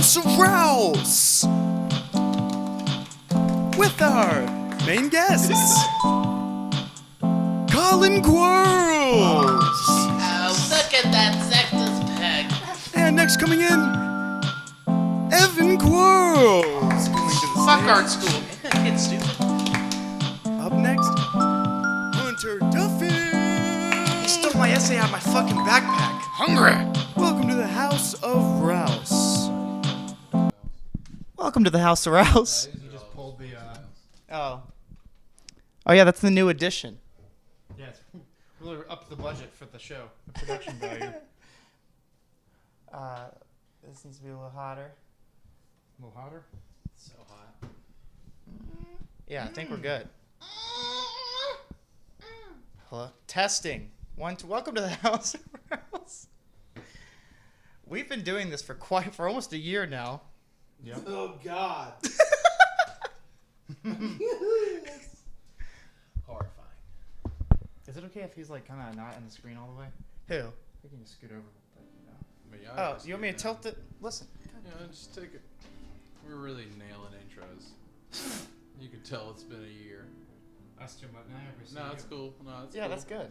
House of Rouse with our main guests, Colin Quarles. Oh, look at that sexist pig. And next coming in, Evan Quarles. Fuck art school. It's stupid. Up next, Hunter Duffy. He stole my essay out of my fucking backpack. Hungry. Welcome to the House of Rouse. Welcome to the House of Rouse. You just pulled the, Oh yeah, that's the new edition. yeah, it's really up the budget for the show, the production value. This needs to be a little hotter. A little hotter? So hot. Yeah, I think we're good. Hello? Testing. Welcome to the House of Rouse. We've been doing this for almost a year now. Yeah. Oh, God. Horrifying. Is it okay if he's like kind of not in the screen all the way? Who? We can just scoot over. But, you know. Oh, you want me to tilt it? Listen. Yeah, just take it. We're really nailing intros. You can tell it's been a year. That's too much. No, it's cool. No, it's Yeah, cool. that's good.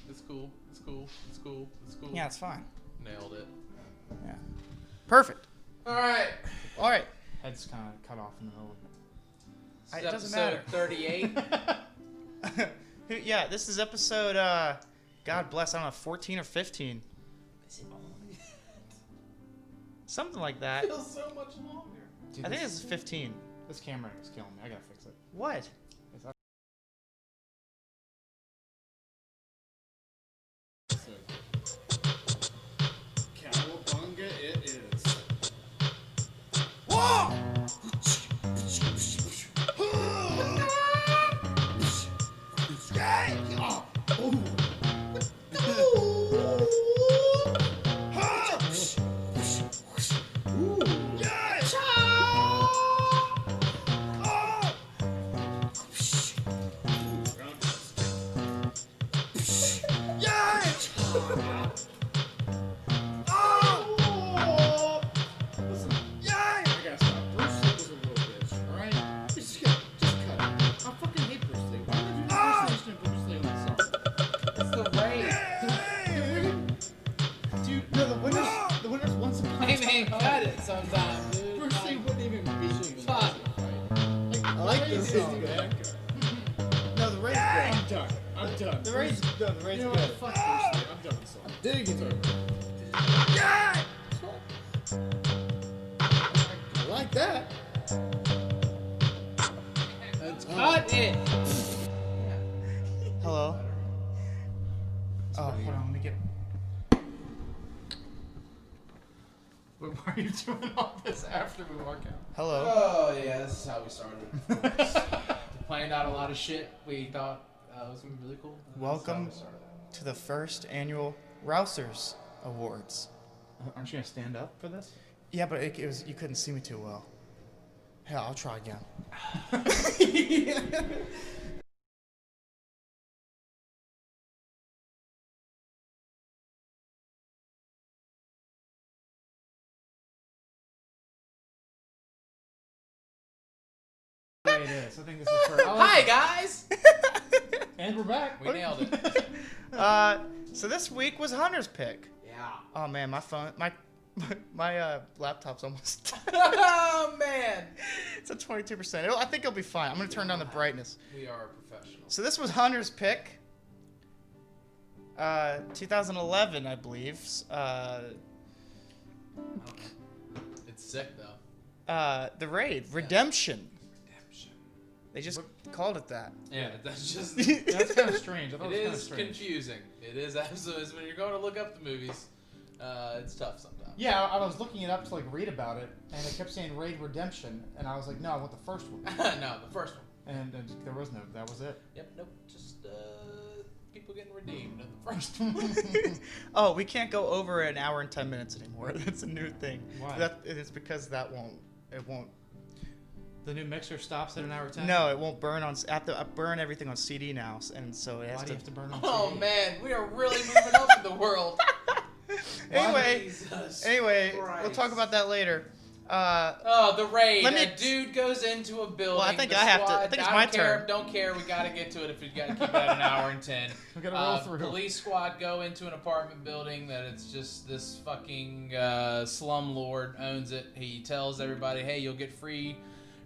It's cool. It's cool. It's cool. It's cool. Yeah, it's fine. Nailed it. Yeah. Perfect. All right. All right. Head's kind of cut off in the middle of It doesn't Episode matter. 38. Yeah, this is episode, God bless, I don't know, 14 or 15. Something like that. Feels so much longer. Dude, I think this is 15. this camera is killing me. I gotta fix it. What? Cowabunga it is. Hey, man, cut it sometime, dude. Bruce Lee wouldn't even be Fuck. I like this song, man. No, the raid's good. I'm done. I'm done. The raid's done. The raid's good. Fuck Bruce Lee. I'm done with this song. I'm digging it. I like that. Cut it. Hello? Oh, hold on. Let me get. Wait, why are you doing all this after we walk out? Hello? Oh, yeah, this is how we started. We planned out a lot of shit. We thought it was going to be really cool. Welcome That's how we started. to the first annual Rousers Awards. Aren't you gonna stand up for this? Yeah, but it was you couldn't see me too well. Hell, I'll try again. Yeah, it is. I think this is for. Hi, guys. And we're back. We nailed it. So this week was Hunter's pick. Yeah. Oh man, my phone, my laptop's almost. Oh, man. It's at 22%. I think it'll be fine. I'm gonna turn down the brightness. We are professionals. So this was Hunter's pick. 2011, I believe. It's sick though. The Raid Redemption. They just called it that. Yeah, that's just. That's kind of strange. I thought It it was kind of is strange. confusing. It is absolutely when you're going to look up the movies. It's tough sometimes. Yeah, I was looking it up to like read about it, and it kept saying Raid Redemption, and I was like, no, I want the first one. No, the first one. And there was no. That was it. Yep. Nope. Just people getting redeemed in the first one. Oh, we can't go over an hour and 10 minutes anymore. That's a new thing. Why? It's because it won't. The new mixer stops at an hour 10? No, it won't burn on. I have to burn everything on CD now, and so it has Why do to. you have to burn on Oh CD? man, we are really moving up in the world. Anyway, Jesus we'll Christ. talk about that later. The raid. Let me- A dude goes into a building. Well, I think the I have to- squad- I think it's don't my care, turn. Don't care. We gotta get to it if we gotta keep it at an hour and 10. We gotta roll through. Police squad go into an apartment building that it's just this fucking slum lord owns it. He tells everybody, "Hey, you'll get free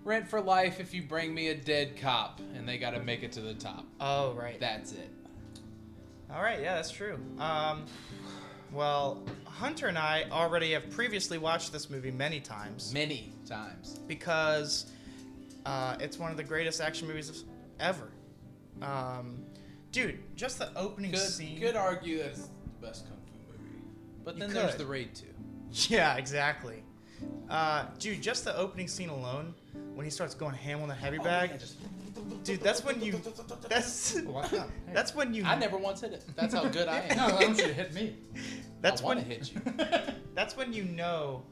rent for life if you bring me a dead cop," and they gotta make it to the top. Oh, right. That's it. All right, yeah, that's true. Well, Hunter and I already have previously watched this movie many times Many times. because it's one of the greatest action movies ever. Dude, just the opening scene. Could argue that it's the best kung fu movie, but You then could. there's the raid too. Yeah, exactly. Dude, just the opening scene alone, when he starts going ham on the heavy bag. Dude, that's when you. That's when you. I never once hit it. That's how good I am. No, I want you to hit me. That's I want when to hit you. That's when you know,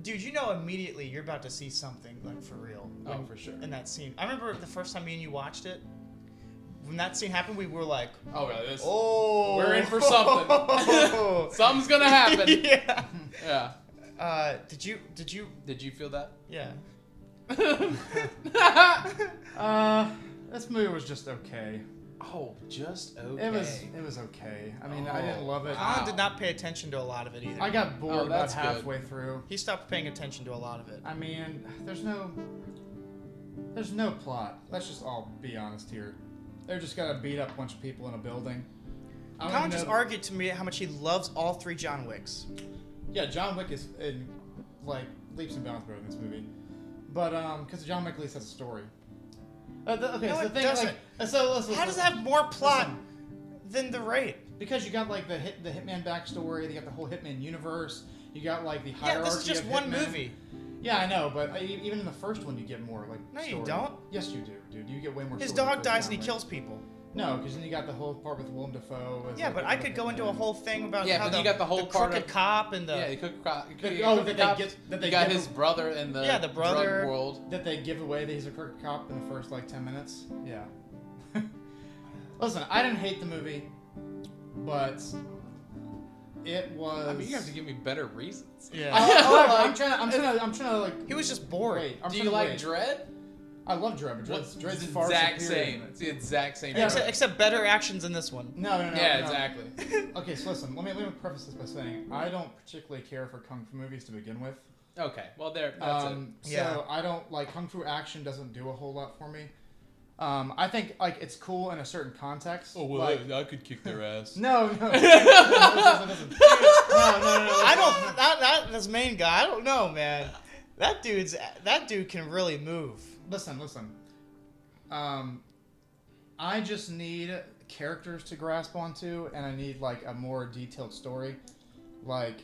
dude. You know immediately you're about to see something like for real. Oh, for sure. In that scene, I remember the first time me and you watched it. When that scene happened, we were like, Oh, really? This, "Oh, we're in for something. Something's gonna happen. Yeah. Yeah. Did you? Did you feel that? Yeah. This movie was just okay. Oh, just okay. It was okay. I mean, I didn't love it. wow. Colin did not pay attention to a lot of it either. I got bored about that's halfway through. He stopped paying attention to a lot of it. I mean, there's no plot. Let's just all be honest here. They're just gotta beat up a bunch of people in a building. I don't Colin even just know- argued to me how much he loves all 3 John Wicks. Yeah, John Wick is in like leaps and bounds better than this movie, but because John Wick at least has a story. Okay, No, so it the thing doesn't. like so listen, How does it have more plot than the raid? Because you got like the hitman backstory, you got the whole hitman universe, you got like the hierarchy. Yeah, this is just of one hitmen. movie. Yeah, I know, but even in the first one, you get more like. No, you story. don't. Yes, you do, dude. You get way more. His story dog for dies John and he Wick. kills people. No, because then you got the whole part with Willem Dafoe. As, Yeah, like, but the I other could go into a hitman. whole thing about Yeah, how but you got the whole part crooked of- cop and the Yeah, you could. Oh, that they you got give his him- brother in the Yeah, the brother. drug world. that they give away that he's a crooked cop in the first like 10 minutes. Yeah. Listen, I didn't hate the movie, but it was. I mean, you have to give me better reasons. yeah. I'm trying to like. He was just bored. Wait, I'm Do trying you to like wait. Dread? I love Dread, but Dread's It's the far exact superior. same. It's the exact same. Yeah, drug. except better actions in this one. No. Yeah, no. exactly. Okay, so listen. Let me preface this by saying I don't particularly care for kung fu movies to begin with. Okay, well there. That's it. Yeah. So I don't like kung fu action. Doesn't do a whole lot for me. I think like it's cool in a certain context. like, I could kick their ass. no. Listen. No. I don't. That this main guy. I don't know, man. That dude can really move. Listen. I just need characters to grasp onto, and I need like a more detailed story. Like,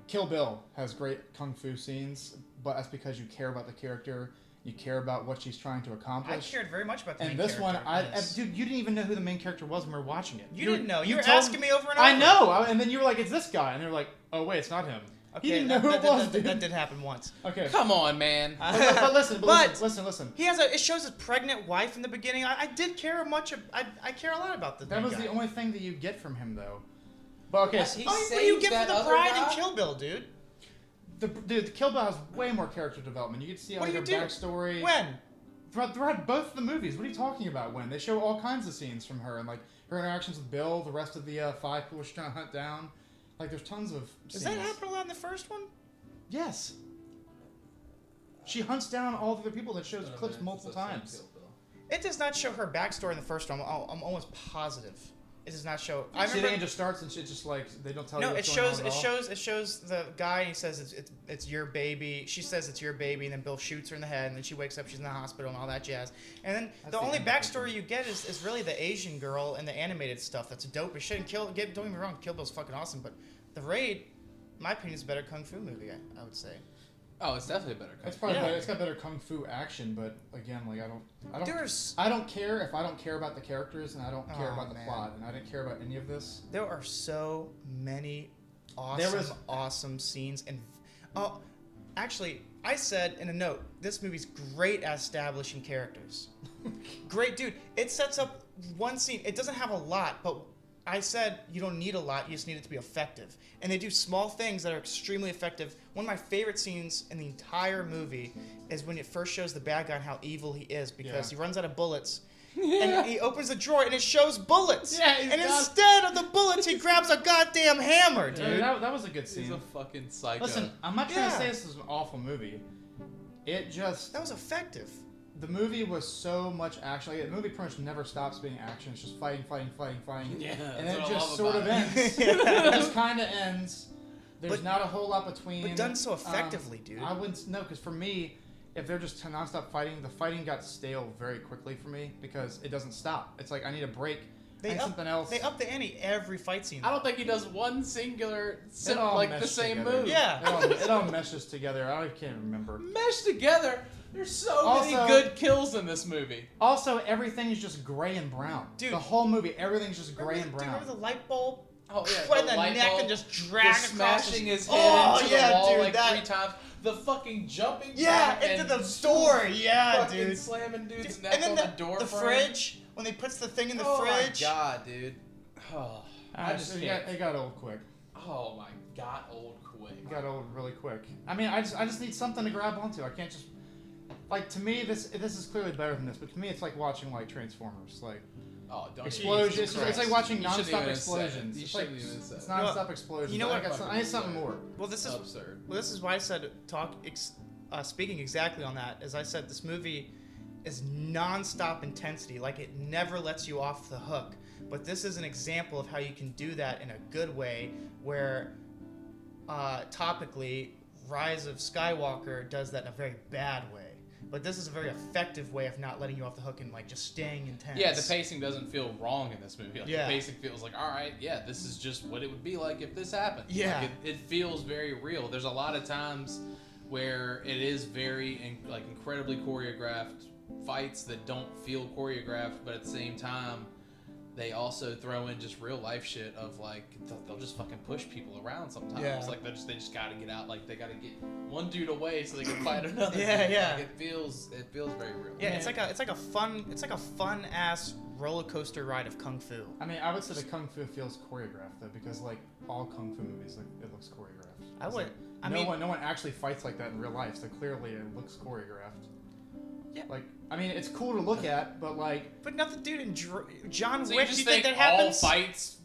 Kill Bill has great kung fu scenes, but that's because you care about the character, you care about what she's trying to I accomplish. cared very much about the And main this one, character. dude, you didn't even know who the main character was when we were watching it. You didn't know. You were told asking me over and over. I know, and then you were like, "It's this guy," and they're like, "Oh wait, it's not him." Okay, He didn't know who it was, dude. That did happen once. Okay, Come on, man. but listen, But- listen. He has it shows his pregnant wife in the beginning. I did care much. I care a lot about the. That main was guy. the only thing that you get from him, though. But okay, He What do you saved get that for the other pride guy? in Kill Bill, dude? the Kill Bill has way more character development. You get to see What like do you her do? backstory. When? Throughout both the movies. What are you talking about? When they show all kinds of scenes from her and like her interactions with Bill, the rest of the 5 people she's trying to hunt down. Like there's tons of Does scenes. that happen a lot in the first one? Yes. She hunts down all the other people that shows clips multiple times. It does not show her backstory in the first one. I'm almost positive. It does not show. I See, remember. it just starts and shit just like they don't tell you No, what's it going shows. on It at all. shows. It shows the guy. And he says it's your baby. She says it's your baby, and then Bill shoots her in the head, and then she wakes up. She's in the hospital and all that jazz. And then That's the the only end of it. backstory you get is really the Asian girl and the animated stuff. That's dope as shit. And don't get me wrong, Kill Bill's fucking awesome, but the Raid, in my opinion, is a better kung fu movie. I would say. Oh, it's definitely better. It's probably Yeah. better, it's got better kung fu action, but again, like I don't There's I don't care if I don't care about the characters and I don't care Oh, about the man. plot and I didn't care about any of this. there are so many There awesome scenes and actually I said in a note this movie's great at establishing characters. Great, dude. It sets up one scene. It doesn't have a lot, but I said you don't need a lot, you just need it to be effective. And they do small things that are extremely effective. One of my favorite scenes in the entire movie is when it first shows the bad guy and how evil he is because he runs out of bullets. And he opens the drawer and it shows bullets. Yeah, and instead of the bullets, he grabs a goddamn hammer, dude. Yeah, that was a good scene. He's a fucking psycho. Listen, I'm not trying to say this is an awful movie. That was effective. The movie was so much action. Like, the movie pretty much never stops being action. It's just fighting. Yeah, And that's then what it I just love sort about of it. ends. It just kind of ends. There's But- not a whole lot between. But done so effectively, dude. I wouldn't know, because for me, if they're just nonstop fighting, the fighting got stale very quickly for me because it doesn't stop. It's like I need a break. Something else. They up the ante every fight scene. I don't think he does one singular It all like the meshed same together. move. Yeah. It all meshes together. I can't remember. Meshed together. There's so many Also- good kills in this movie. Also, everything is just gray and brown. Dude. The whole movie, everything's just gray and Do you brown. remember the light bulb? Oh yeah, Right in the light neck bulb, and just the drag across smashing his head Oh, into yeah, the wall dude, like that- 3 times. The fucking jumping. Yeah, back into and the door. Yeah, fucking dude. slamming dude's Dude, neck and then on the door the frame. fridge, when they puts the thing in the Oh fridge. my god, dude. Oh, I just can't. It got old quick. Oh my god, old quick. It got old really quick. I mean, I just need something to grab onto. I can't just like, to me this is clearly better than this, but to me it's like watching like Transformers, like Oh, don't explosions. Jesus It's like Christ. watching You shouldn't nonstop even have said it. explosions. You It's like shouldn't even have said it's it. nonstop explosions. You know what? I need something more. Well, this is Absurd. Well, this is why I said speaking exactly on that. As I said, this movie is non-stop intensity. Like it never lets you off the hook. But this is an example of how you can do that in a good way, where topically, Rise of Skywalker does that in a very bad way. But this is a very effective way of not letting you off the hook and like just staying intense. Yeah, the pacing doesn't feel wrong in this movie. Like, Yeah. the pacing feels like, all right, yeah, this is just what it would be like if this happened. Yeah. Like, it feels very real. There's a lot of times where it is very incredibly choreographed fights that don't feel choreographed, but at the same time, they also throw in just real life shit of like they'll just fucking push people around sometimes. Yeah. Like they just gotta get out. Like they gotta get one dude away so they can fight another. Yeah, dude. yeah. Like, it feels very real. Yeah, it's like a fun ass roller coaster ride of kung fu. I mean, I would say the kung fu feels choreographed though, because like all kung fu movies, like it looks choreographed. I It's would. like, I no mean, one actually fights like that in real life, so clearly it looks choreographed. Yeah. Like, I mean, it's cool to look at, but like, but nothing, dude. In John So Wick, you just you think that all happens? fights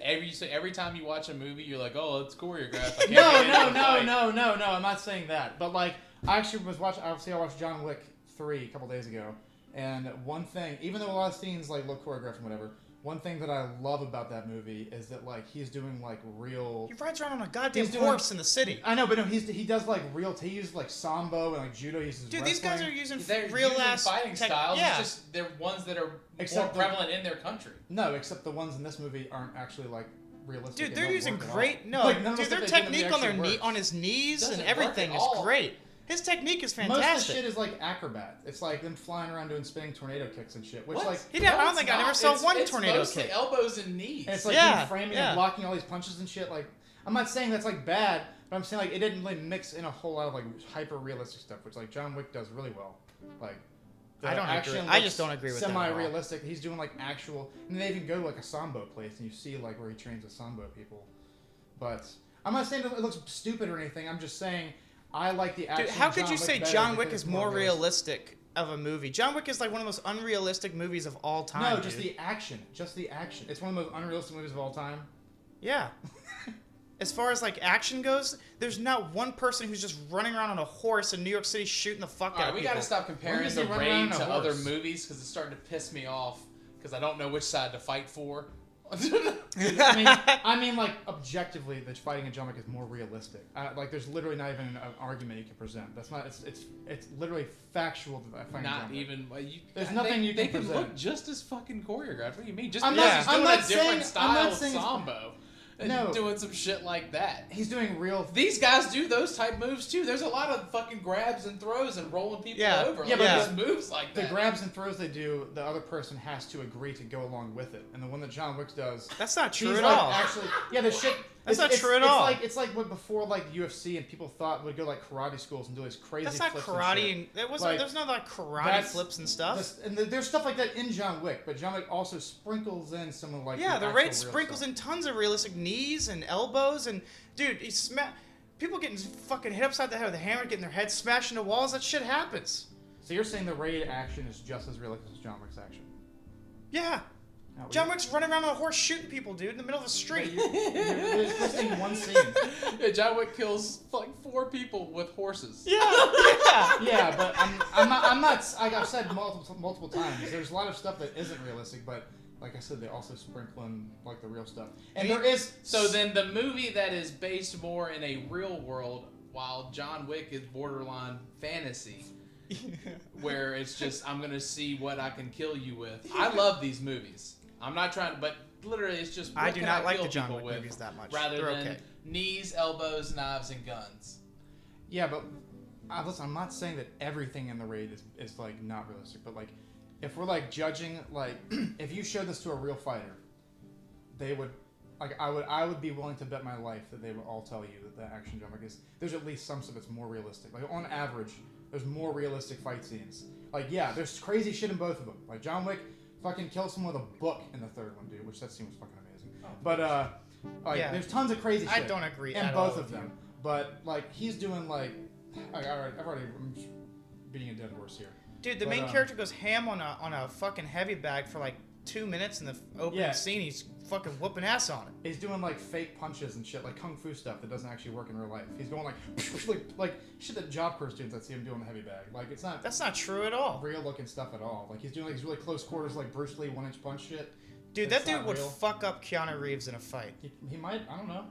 every time you watch a movie, you're like, oh, it's choreographed. I can't no, get into no, a no, fight. no. I'm not saying that, but like, I actually was watching. Obviously, I watched John Wick 3 a couple days ago, and one thing, even though a lot of scenes like look choreographed and whatever, one thing that I love about that movie is that like he's doing like real. He rides around on a goddamn He's doing- horse in the city. I know, but no, he does like real. He uses like sambo and like judo. He uses Dude, these guys are using They're real using ass fighting styles. Yeah. It's just they're ones that are Except more the- prevalent in their country. No, except the ones in this movie aren't actually like realistic. Dude, They they're don't using work at all. great. No, Like, none of the dude, their stuff they do in the technique on their actually knee, works. on his knees Doesn't and work everything at is all. great. His technique is Most of the fantastic. shit is like acrobat. It's like them flying around doing spinning tornado kicks and shit. Which What? like He didn't, I don't it's think I not. never saw It's- one it's tornado mostly kick. elbows and knees. and it's like Yeah, him framing yeah. and blocking all these punches and shit. Like, I'm not saying that's like bad, but I'm saying like it didn't really mix in a whole lot of like hyper realistic stuff, which like John Wick does really well. Like, the I don't agree. action I looks just don't agree with that at all. Semi-realistic. He's doing like actual, and they even go to like a sambo place, and you see like where he trains with sambo people. But I'm not saying that it looks stupid or anything. I'm just saying I like the action. Dude, how of could John you Wick say better John Wick because is it's more realistic of a movie? John Wick is like one of the most unrealistic movies of all time. No, just dude. the action. Just the action. It's one of the most unrealistic movies of all time. Yeah. As far as like action goes, there's not one person who's just running around on a horse in New York City shooting the fuck All out right, of we people. gotta stop comparing does The he run around Raid on a to other horse? movies because it's starting to piss me off because I don't know which side to fight for. I mean, like objectively, the fighting in John Wick is more realistic. Like, there's literally not even an argument you can present. That's not. It's literally factual that fighting John Not Wick. even. Well, There's nothing you They can can present. look just as fucking choreographed. What do you mean? Just I'm because not- he's I'm doing not a different saying- I'm style not of saying it's- sambo. And No. doing some shit like that. He's doing real. These guys do those type moves too. There's a lot of fucking grabs and throws and rolling people Yeah. over. Yeah, Like, but there's moves like The that. grabs and throws they do, the other person has to agree to go along with it. And the one that John Wick does, That's not true he's at like all. actually, yeah, the shit. That's not true at all. It's like what before like UFC and people thought would go like karate schools and do these crazy. That's not flips karate. And It wasn't. Like, There's no like karate flips and stuff. And there's stuff like that in John Wick, but John Wick also sprinkles in some of like the raid sprinkles in tons of realistic knees and elbows and dude, people getting fucking hit upside the head with a hammer, getting their heads smashed into walls. That shit happens. So you're saying the raid action is just as realistic as John Wick's action? Yeah. John Wick's running around on a horse shooting people, dude, in the middle of the street. You're just seeing one scene. Yeah, John Wick kills like 4 people with horses. Yeah. Yeah, but I'm not. Like I've said multiple times, there's a lot of stuff that isn't realistic, but like I said, they also sprinkle in like the real stuff. And there is. So then the movie that is based more in a real world, while John Wick is borderline fantasy. Where it's just, I'm gonna see what I can kill you with. I love these movies. I'm not trying to, but literally it's just what I do can not I like kill the John people Wick with, movies that much. rather They're than okay. knees, elbows, knives, and guns. Yeah, but listen, I'm not saying that everything in the raid is like not realistic, but like if we're like judging, like if you showed this to a real fighter, they would. Like I would be willing to bet my life that they would all tell you that the action John Wick is. There's at least some stuff that's more realistic. Like on average, there's more realistic fight scenes. Like yeah, there's crazy shit in both of them. Like John Wick fucking kills someone with a book in the third one, dude, which that scene was fucking amazing. But like Yeah. there's tons of crazy shit. I don't agree in at both all of with them. But like he's doing like I'm beating a dead horse here. Dude, the But, main character goes ham on a fucking heavy bag for like 2 minutes in the opening scene. He's fucking whooping ass on it. He's doing like fake punches and shit, like kung fu stuff that doesn't actually work in real life. He's going like shit that Job Corps students I see him doing in the heavy bag. Like it's not That's not true at all. real looking stuff at all. Like he's doing like these really close quarters, like Bruce Lee 1-inch punch shit. Dude, That's that dude not would real. fuck up Keanu Reeves in a fight. He might. I don't know.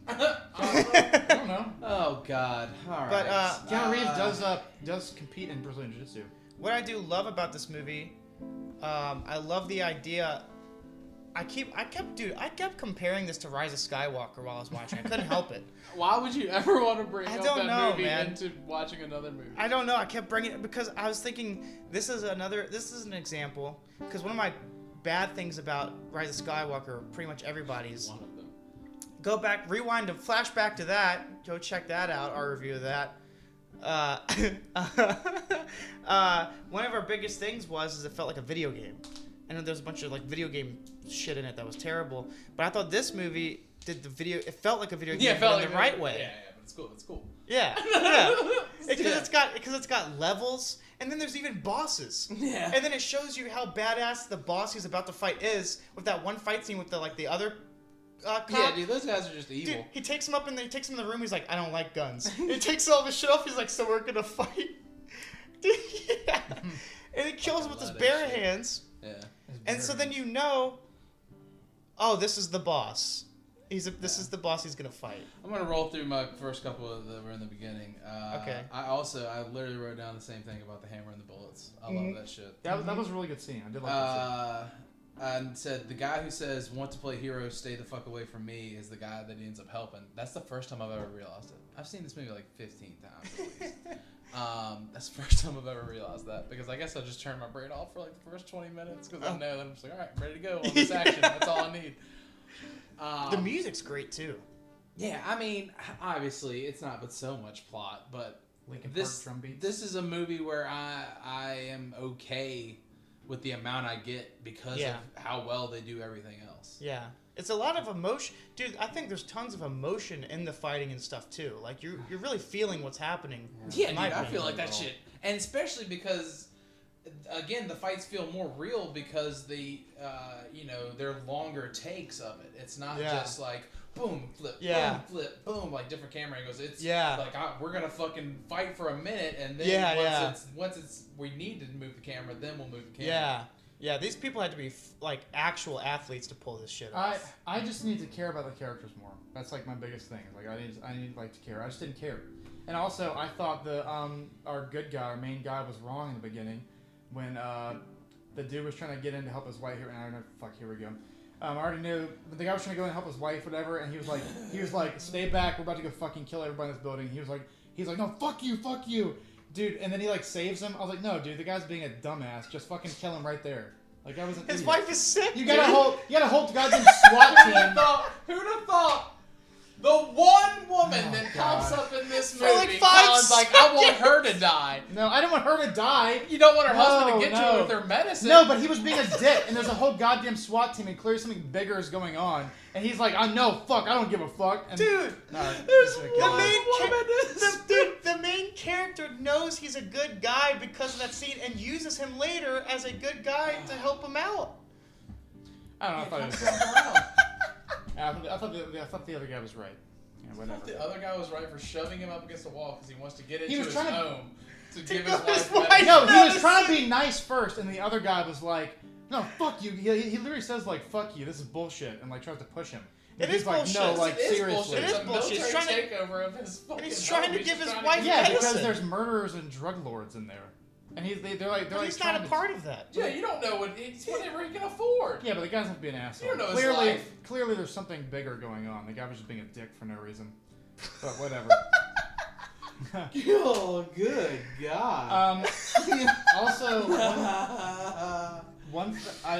I don't know. Oh God! All right. But, Keanu Reeves does compete in Brazilian Jiu-Jitsu. What I do love about this movie, I love the idea. I kept comparing this to Rise of Skywalker while I was watching. I couldn't help it. Why would you ever want to bring I up don't that know, movie man. into watching another movie? I don't know. I kept bringing it because I was thinking this is an example. Because one of my bad things about Rise of Skywalker, pretty much everybody's. One of them. Go back, rewind, and flash back to that. Go check that out. Our review of that. One of our biggest things is it felt like a video game. And there's a bunch of like video game shit in it that was terrible. But I thought this movie it felt like a video game, but in the right way. Yeah, but it's cool. It's cool. Yeah, yeah. Because it's got levels, and then there's even bosses. Yeah. And then it shows you how badass the boss he's about to fight is with that one fight scene with the other cop. Yeah, dude, those guys are just evil. Dude, he takes him up and he takes him in the room. He's like, I don't like guns. He takes all of his shit off. He's like, so we're gonna fight. Dude, yeah. And he kills him with his bare hands. Yeah. And so then you know, oh, this is the boss. This is the boss he's gonna fight. I'm gonna roll through my first couple that were in the beginning. Okay. I literally wrote down the same thing about the hammer and the bullets. I love that shit. That was a really good scene. I did like that scene. And said the guy who says want to play hero, stay the fuck away from me is the guy that he ends up helping. That's the first time I've ever realized it. I've seen this movie like 15 times at least. That's the first time I've ever realized that because I guess I just turned my brain off for like the first 20 minutes because I know that I'm just like, all right, I'm ready to go on this action. That's all I need. The music's great too. Yeah, I mean, obviously it's not with so much plot, but Linkin Park drum beats. this is a movie where I am okay with the amount I get because of how well they do everything else. Yeah. It's a lot of emotion. Dude, I think there's tons of emotion in the fighting and stuff too. Like you're really feeling what's happening. Yeah, dude, I feel like that shit. And especially because again, the fights feel more real because they're longer takes of it. It's not just like boom, flip, boom, flip, boom, like different camera angles. It's like we're gonna fucking fight for a minute, and then once we need to move the camera, then we'll move the camera. Yeah. These people had to be like actual athletes to pull this shit off. I just need to care about the characters more. That's like my biggest thing. Like I need like to care. I just didn't care. And also, I thought our good guy, our main guy, was wrong in the beginning when the dude was trying to get in to help his wife. And I don't know. Fuck. Here we go. I already knew, but the guy was trying to go in and help his wife, whatever, and he was like, stay back, we're about to go fucking kill everybody in this building. He's like, no, fuck you, dude, and then he like saves him. I was like, no, dude, the guy's being a dumbass. Just fucking kill him right there. Like I was an His idiot. wife is sick. You gotta hold the goddamn SWAT team. Who'd have thought? The one woman Oh, that God. pops up in this For movie, like 5 Colin's like, I want her to die. No, I don't want her to die. You don't want her No, husband to get to no. her with her medicine. No, but he was being a dick, and there's a whole goddamn SWAT team, and clearly something bigger is going on. And he's like, I know, fuck, I don't give a fuck. And, Dude, no, there's the one main woman. the main character knows he's a good guy because of that scene and uses him later as a good guy to help him out. I don't know. Yeah, I come thought, back around. I thought the other guy was right. Yeah, I whatever. thought the other guy was right for shoving him up against the wall because he wants to get into He was his trying to- home to give give his his wife wife- medicine. No, he was the trying to scene- be nice first, and the other guy was like, "No, fuck you." He literally says like, "Fuck you, this is bullshit," and like tries to push him. And It he's is like, bullshit. "No, like It is seriously." bullshit. It It's is a bullshit. He's military trying to- takeover of his fucking he's trying home. to He's give just his trying wife to Yeah, get- medicine. because there's murderers and drug lords in there, and they're like But he's trying not a to- part of that. Yeah, you don't know it's whatever he can afford. Yeah, but the guy's not being an asshole. You don't know his clearly, life. clearly, there's something bigger going on. The guy was just being a dick for no reason. But whatever. Oh, good God. Also,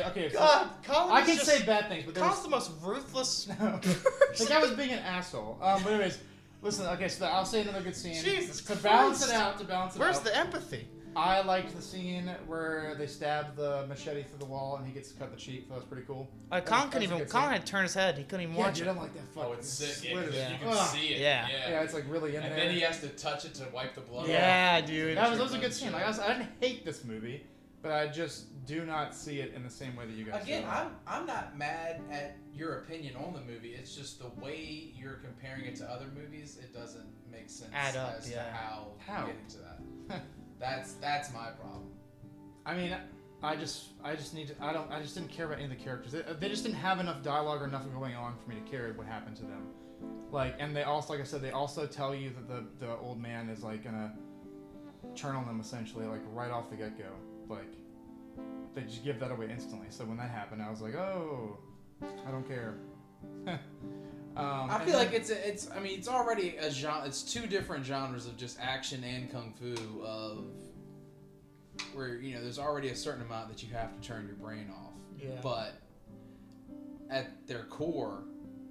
okay. So God, Colin I is can just, say bad things, but there's Colin's the most ruthless. the guy was being an asshole. But anyways, listen. Okay, so I'll say another good scene Jesus to balance Christ. it out. To balance it Where's out. the empathy? I liked the scene where they stab the machete through the wall and he gets to cut the cheek. That was pretty cool. Colin couldn't that's a even. good Colin scene. had to turn his head. He couldn't even Yeah, watch dude, it. I like that fucking. Oh, it's sick. Yeah, split 'cause it. you can Ugh. see it. Yeah. Yeah, it's like really in And there. then he has to touch it to wipe the blood Yeah, off. dude. That was a good scene. Like I didn't hate this movie, but I just do not see it in the same way that you guys. Again, do. I'm not mad at your opinion on the movie. It's just the way you're comparing it to other movies. It doesn't make sense Add up, as yeah. to how How? you're getting to that. That's my problem. I mean, I just need to. I just didn't care about any of the characters. They just didn't have enough dialogue or nothing going on for me to care what happened to them. Like, and they also, like I said, they also tell you that the old man is like gonna turn on them essentially, like right off the get go. Like, they just give that away instantly. So when that happened, I was like, oh, I don't care. I feel like it's. I mean, it's already a genre. It's two different genres of just action and kung fu of where there's already a certain amount that you have to turn your brain off. Yeah. But at their core,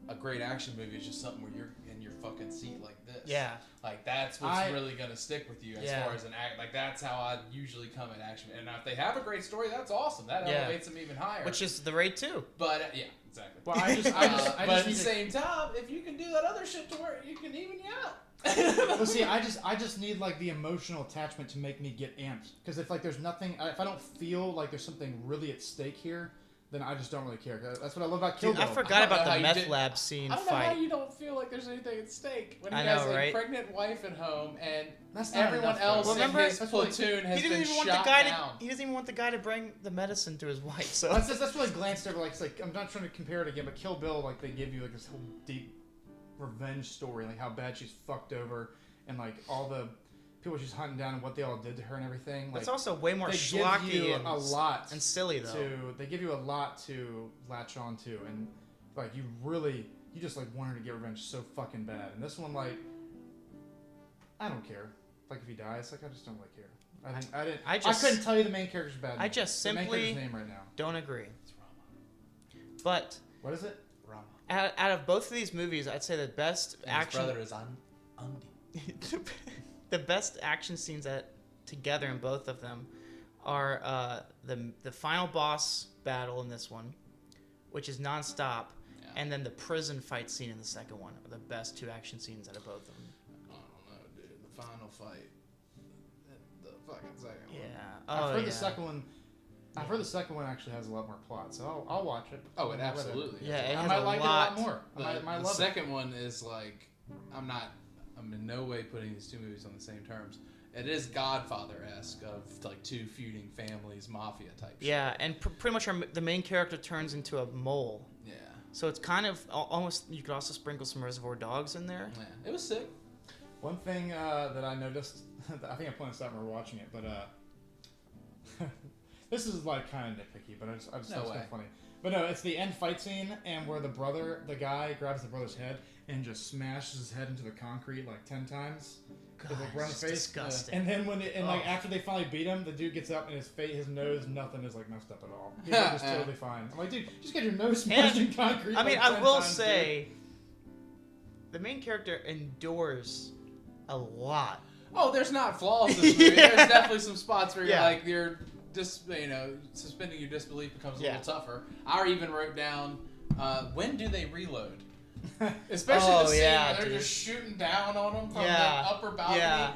a great action movie is just something where you're in your fucking seat like this. Yeah. Like that's what's really gonna stick with you as Yeah. far as an act. Like that's how I usually come at action. And if they have a great story, that's awesome. That Yeah. elevates them even higher. Which is the raid too. But yeah, exactly. Well, I just But at the need to. same time, if you can do that other shit to where you can even you out. Well, see, I just need like the emotional attachment to make me get amped. Because if like there's nothing, if I don't feel like there's something really at stake here, then I just don't really care. That's what I love about Kill Dude, Bill. I forgot about know how the you meth did- lab scene I don't know how fight. you don't feel like there's anything at stake when he I has know, a right? pregnant wife at home and That's not everyone enough, though. else Well, in remember- his platoon has He been doesn't even want shot the guy down. to. He doesn't even want the guy to bring the medicine to his wife. So That's what I glanced over. Like, it's like I'm not trying to compare it again, but Kill Bill, like they give you like this whole deep revenge story, like how bad she's fucked over, and like all the people she's hunting down and what they all did to her and everything. Like, it's also way more they give schlocky you and a lot and silly though. they give you a lot to latch on to, and like you just like want her to get revenge so fucking bad. And this one, like, I don't care. Like if he dies, like I just don't really care. I couldn't tell you the main character's bad. I just the main simply character's name right now. don't agree. It's Rama. But What is it? Rama. out of both of these movies, I'd say the best His action. brother is Undi. The best action scenes together in both of them are the final boss battle in this one, which is nonstop, Yeah. and then the prison fight scene in the second one are the best two action scenes out of both of them. I don't know, dude. The final fight. The fucking second one. Yeah. I've Oh heard yeah. the second one. I've heard the second one actually has a lot more plot, so I'll watch it. Oh, it Whatever. absolutely. Yeah, it I has might a like lot. it a lot more. I might The love it. second one is like, I'm in no way putting these two movies on the same terms. It is Godfather-esque of like two feuding families, mafia type shit. Yeah, and pretty much the main character turns into a mole. Yeah. So it's kind of almost. You could also sprinkle some Reservoir Dogs in there. Yeah. It was sick. One thing that I noticed, I think I pointed this out when we were watching it, but this is like kind of nitpicky, but I just No thought it was kind way. of funny. But no, it's the end fight scene, and where the guy grabs the brother's head and just smashes his head into the concrete like 10 times. God, like, right in it's the face. disgusting. And then like Oh. after they finally beat him, the dude gets up and his face, his nose, nothing is like messed up at all. He's like, just totally fine. I'm like, dude, just get your nose smashed in concrete. I mean, like I 10 will times, say the main character endures a lot. Oh, there's not flaws in this movie. Yeah. There's definitely some spots where Yeah. you're suspending your disbelief becomes a little tougher. I even wrote down, when do they reload? Especially the scene where they're just shooting down on them from the upper balcony. Yeah.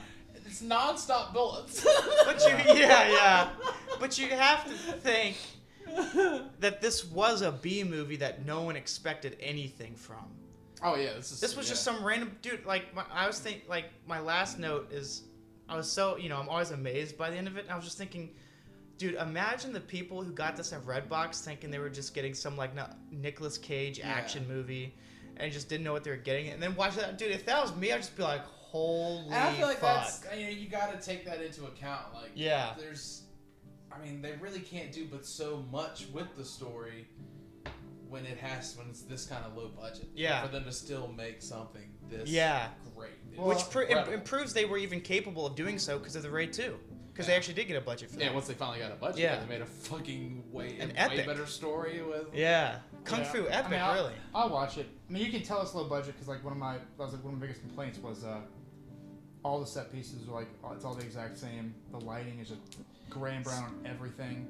It's non-stop bullets. But But you have to think that this was a B movie that no one expected anything from. Oh yeah, This was just some random dude. Like my last note is, I was so I'm always amazed by the end of it. And I was just thinking, dude, imagine the people who got this at Redbox thinking they were just getting some Nicolas Cage action movie, and just didn't know what they were getting. And then watch that, dude. If that was me, I'd just be like, holy and I feel like fuck. that's you got to take that into account. Like they really can't do but so much with the story when it's this kind of low budget. Yeah. For them to still make something this great. Which improves they were even capable of doing so because of the Raid 2. Because they actually did get a budget for that. Yeah, once they finally got a budget, Yeah. they made a fucking way epic. better story with. Yeah. Kung Fu epic, really. I'll watch it. I mean, you can tell it's low budget because one of my biggest complaints was all the set pieces are it's all the exact same. The lighting is just gray and brown on everything.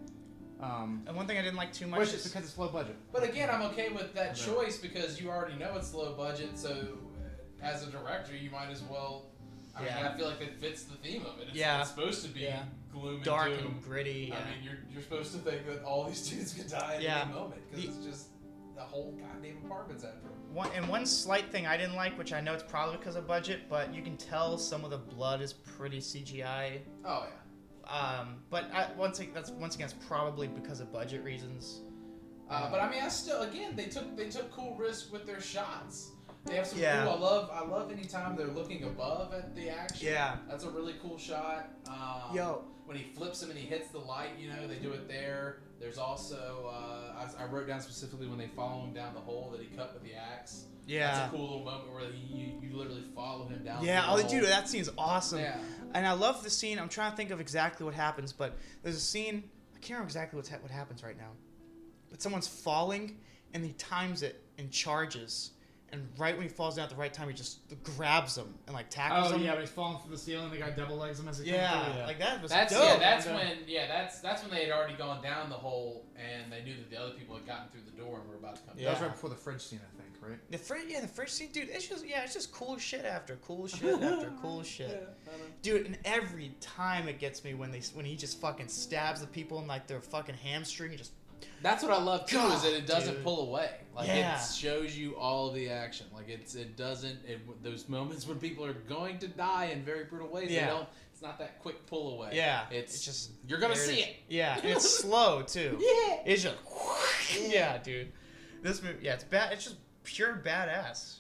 And one thing I didn't like too much Which is because it's low budget. But again, I'm okay with that choice because you already know it's low budget. So, as a director, you might as well. I mean, I feel like it fits the theme of it. It's supposed to be gloom dark and doom. and gritty. I mean, you're supposed to think that all these dudes could die at any moment because it's just the whole goddamn apartment's at them. One slight thing I didn't like, which I know it's probably because of budget, but you can tell some of the blood is pretty CGI. Oh yeah. But once again, it's probably because of budget reasons. But I mean, they took cool risks with their shots. They have some cool. I love anytime they're looking above at the action. Yeah. That's a really cool shot. When he flips him and he hits the light, they do it there. There's also I wrote down specifically when they follow him down the hole that he cut with the axe. Yeah. That's a cool little moment where you literally follow him down. Yeah. the hole. Dude, that scene's awesome. Yeah. And I love the scene. I'm trying to think of exactly what happens, but there's a scene. I can't remember exactly what happens right now. But someone's falling, and he times it and charges. And right when he falls down at the right time, he just grabs him and tackles him. Oh yeah, but he's falling through the ceiling. The guy double legs him as he Yeah, comes through. like that was That's dope. that's when they had already gone down the hole and they knew that the other people had gotten through the door and were about to come Yeah. That was down. right before the fridge scene, I think, right? The first scene, dude. It's just cool shit after cool shit after cool shit, dude. And every time it gets me when he just fucking stabs the people in their fucking hamstring. Just That's what I love too, is that it doesn't dude. pull away. Yeah. It shows you all the action. Those moments when people are going to die in very brutal ways. Yeah. It's not that quick pull away. Yeah. It's just you're gonna there see is. it. Yeah, and it's slow too. Yeah. It's just yeah, dude. This movie, it's bad. It's just pure badass.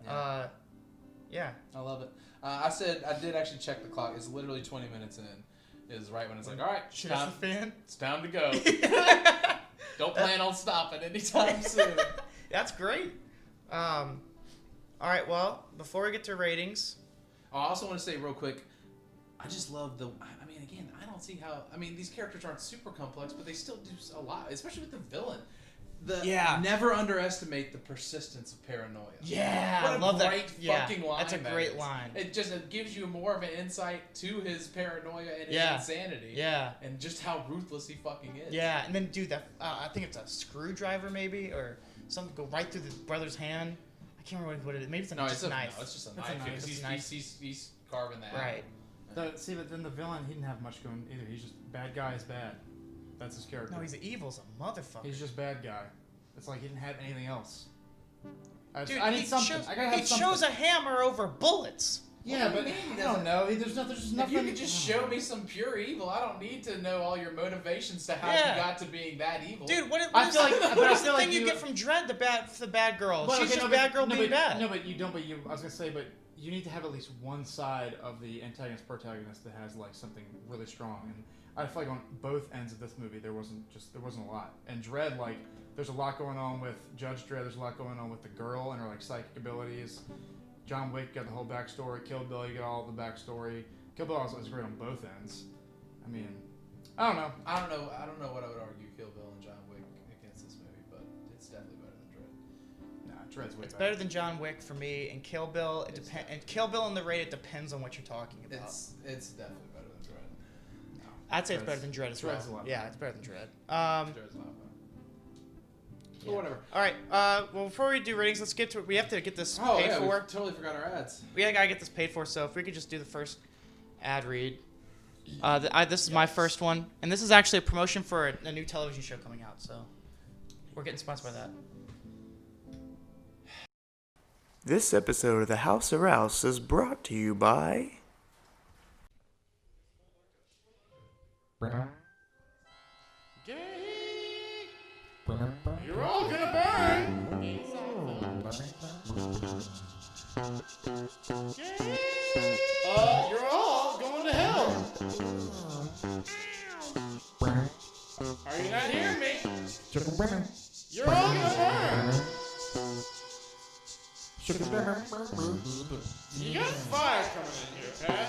Yeah. I love it. I did actually check the clock. It's literally 20 minutes in. Is right when it's all right. Shit, that's the fan. It's time to go. Don't plan on stopping anytime soon. That's great. All right. Well, before we get to ratings, I also want to say real quick, I just love I mean, again, I don't see how. I mean, these characters aren't super complex, but they still do a lot, especially with the villain. Never underestimate the persistence of paranoia. Yeah, what I a love great that. fucking line. That's a great line. It gives you more of an insight to his paranoia and his insanity. Yeah. And just how ruthless he fucking is. Yeah, and then dude, I think it's a screwdriver maybe or something go right through the brother's hand. I can't remember what it is. Maybe it's a knife. No, it's just a knife. He's carving that. Right. Out. See, but then the villain, he didn't have much going either. He's just bad guy is bad. That's his character. No, he's evil as a motherfucker. He's just bad guy. It's like he didn't have anything else. Dude, I need something. I gotta have something. He chose a hammer over bullets. Yeah, but I don't know. There's just nothing. If you could just show me some pure evil, I don't need to know all your motivations to how you got to being that evil. Dude, what I feel like what's the thing you get from Dredd? The bad girl. Well, She's just a bad girl being bad. No, but you don't. I was gonna say, but you need to have at least one side of the antagonist-protagonist that has something really strong. And I feel like on both ends of this movie, there wasn't a lot. And Dredd, there's a lot going on with Judge Dredd. There's a lot going on with the girl and her psychic abilities. John Wick got the whole backstory. Kill Bill, you got all the backstory. Kill Bill was great on both ends. I mean, I don't know. I don't know what I would argue Kill Bill and John Wick against this movie, but it's definitely better than Dredd. Nah, Dread's way It's better than John Wick for me, and Kill Bill. And Kill Bill and the Raid. It depends on what you're talking about. It's definitely better than Dread. I'd say it's better than Dread as well. Dread's a lot Yeah, it's better than Dread. Dread's a lot better. But whatever. All right. Well, before we do ratings, let's get to it. We have to get this Oh paid yeah, for. we totally forgot our ads. We gotta get this paid for. So if we could just do the first ad read. This is my first one, and this is actually a promotion for a new television show coming out. So we're getting sponsored by that. This episode of the House of Rouse is brought to you by... You're all gonna burn! You're all going to hell! Are you not hearing me? You're all gonna burn! You got fire coming in here, Pat.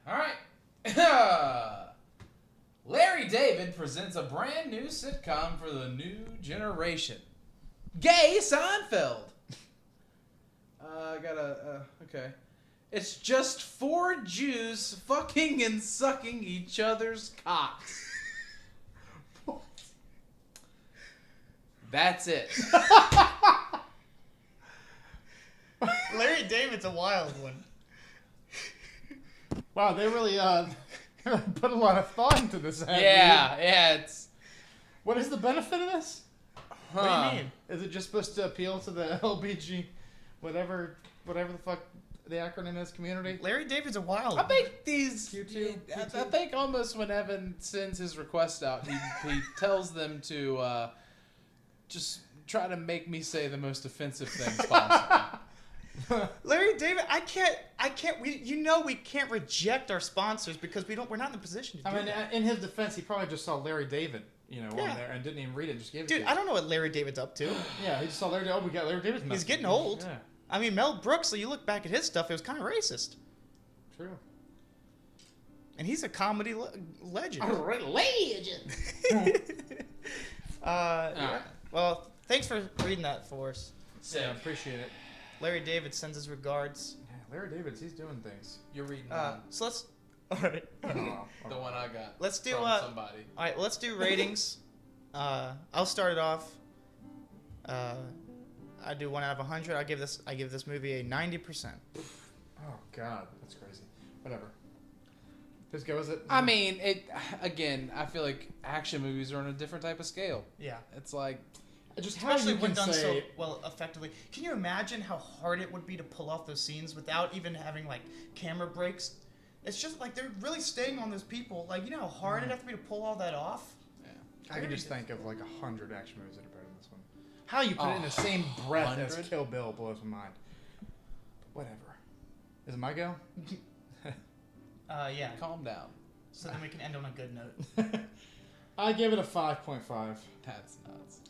All right. Larry David presents a brand new sitcom for the new generation. Gay Seinfeld. Okay. It's just 4 Jews fucking and sucking each other's cocks. That's it. Larry David's a wild one. Wow, they really put a lot of thought into this. Yeah, it's... What is the benefit of this? What do you mean? Is it just supposed to appeal to the LBG, whatever the fuck the acronym is, community? Larry David's a wild I one. think these... Q2? I think almost when Evan sends his request out, he tells them to just try to make me say the most offensive things possible. Larry David, I can't. We can't reject our sponsors because we're not in the position to do that. In his defense, he probably just saw Larry David, on Yeah. there and didn't even read it, just gave it Dude, to you. I don't know what Larry David's up to. Yeah, he just saw Larry David. Oh, we got Larry David's He's message. getting old. Yeah, I mean, Mel Brooks, so you look back at his stuff, it was kind of racist. true. And he's a comedy legend. Legend. Yeah. Well, thanks for reading that for us. Yeah, appreciate it. Larry David sends his regards. Yeah, Larry David's, he's doing things. You're reading So let's. All right. the one I got. Let's do. from All somebody. right. Let's do ratings. I'll start it off. I do 1 out of 100. I give this movie a 90%. Oh God, that's crazy. Whatever. Whose go is it? I mean, I feel like action movies are on a different type of scale. Yeah. It's like, just how Especially you when can done say, so well effectively. Can you imagine how hard it would be to pull off those scenes without even having like camera breaks? It's just like they're really staying on those people. Like, you know how hard it'd have to be to pull all that off? I can just think of like 100 action movies that are better than this one. How you put it in the same breath as 100? Kill Bill blows my mind. But whatever. Is it my go? Yeah. calm down. So then we can end on a good note. I give it a 5.5. That's nuts.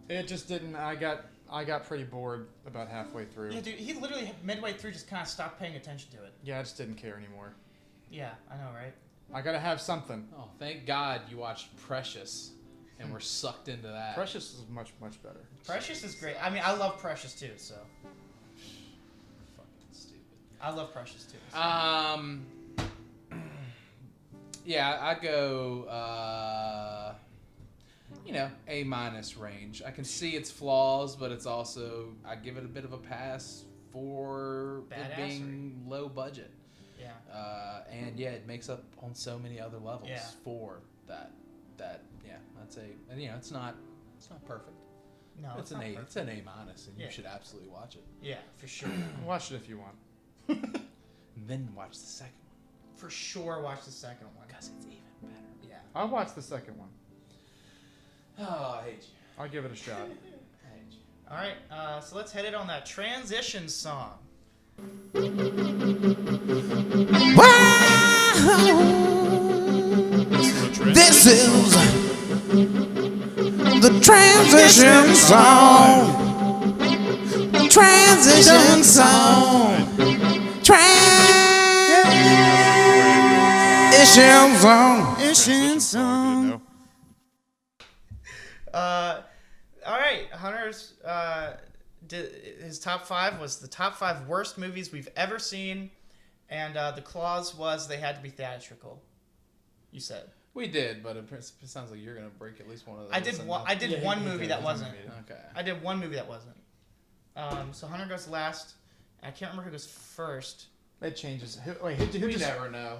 It just didn't. I got pretty bored about halfway through. Yeah, dude, he literally midway through just kind of stopped paying attention to it. Yeah, I just didn't care anymore. Yeah, I know, right? I gotta have something. Oh, thank God you watched Precious and were sucked into that. Precious is much better. Precious is great. I mean, I love Precious too, so. Fucking stupid. I love Precious too. So. Yeah, I'd go, A- range. I can see its flaws, but it's also, I give it a bit of a pass for it being low budget. Yeah. And yeah, it makes up on so many other levels Yeah. for that, I'd say, and it's not perfect. No, It's an A, it's an A-, and Yeah. you should absolutely watch it. Yeah, for sure. Watch it if you want. And then watch the second one, For sure, watch the second one. because it's even better. Yeah. I'll watch the second one. Oh, I hate you. I'll give it a shot. I hate you. All right, so let's head it on that transition song. This is Transition song. Transition song. Transition song. Transition song. All right, Hunter's his top 5 was the top 5 worst movies we've ever seen, and the clause was they had to be theatrical. You said We did, but it sounds like you're gonna break at least one of those. I did one movie that wasn't. Okay. I did one movie that wasn't. So Hunter goes last. I can't remember who goes first. It changes. Who We just, never know.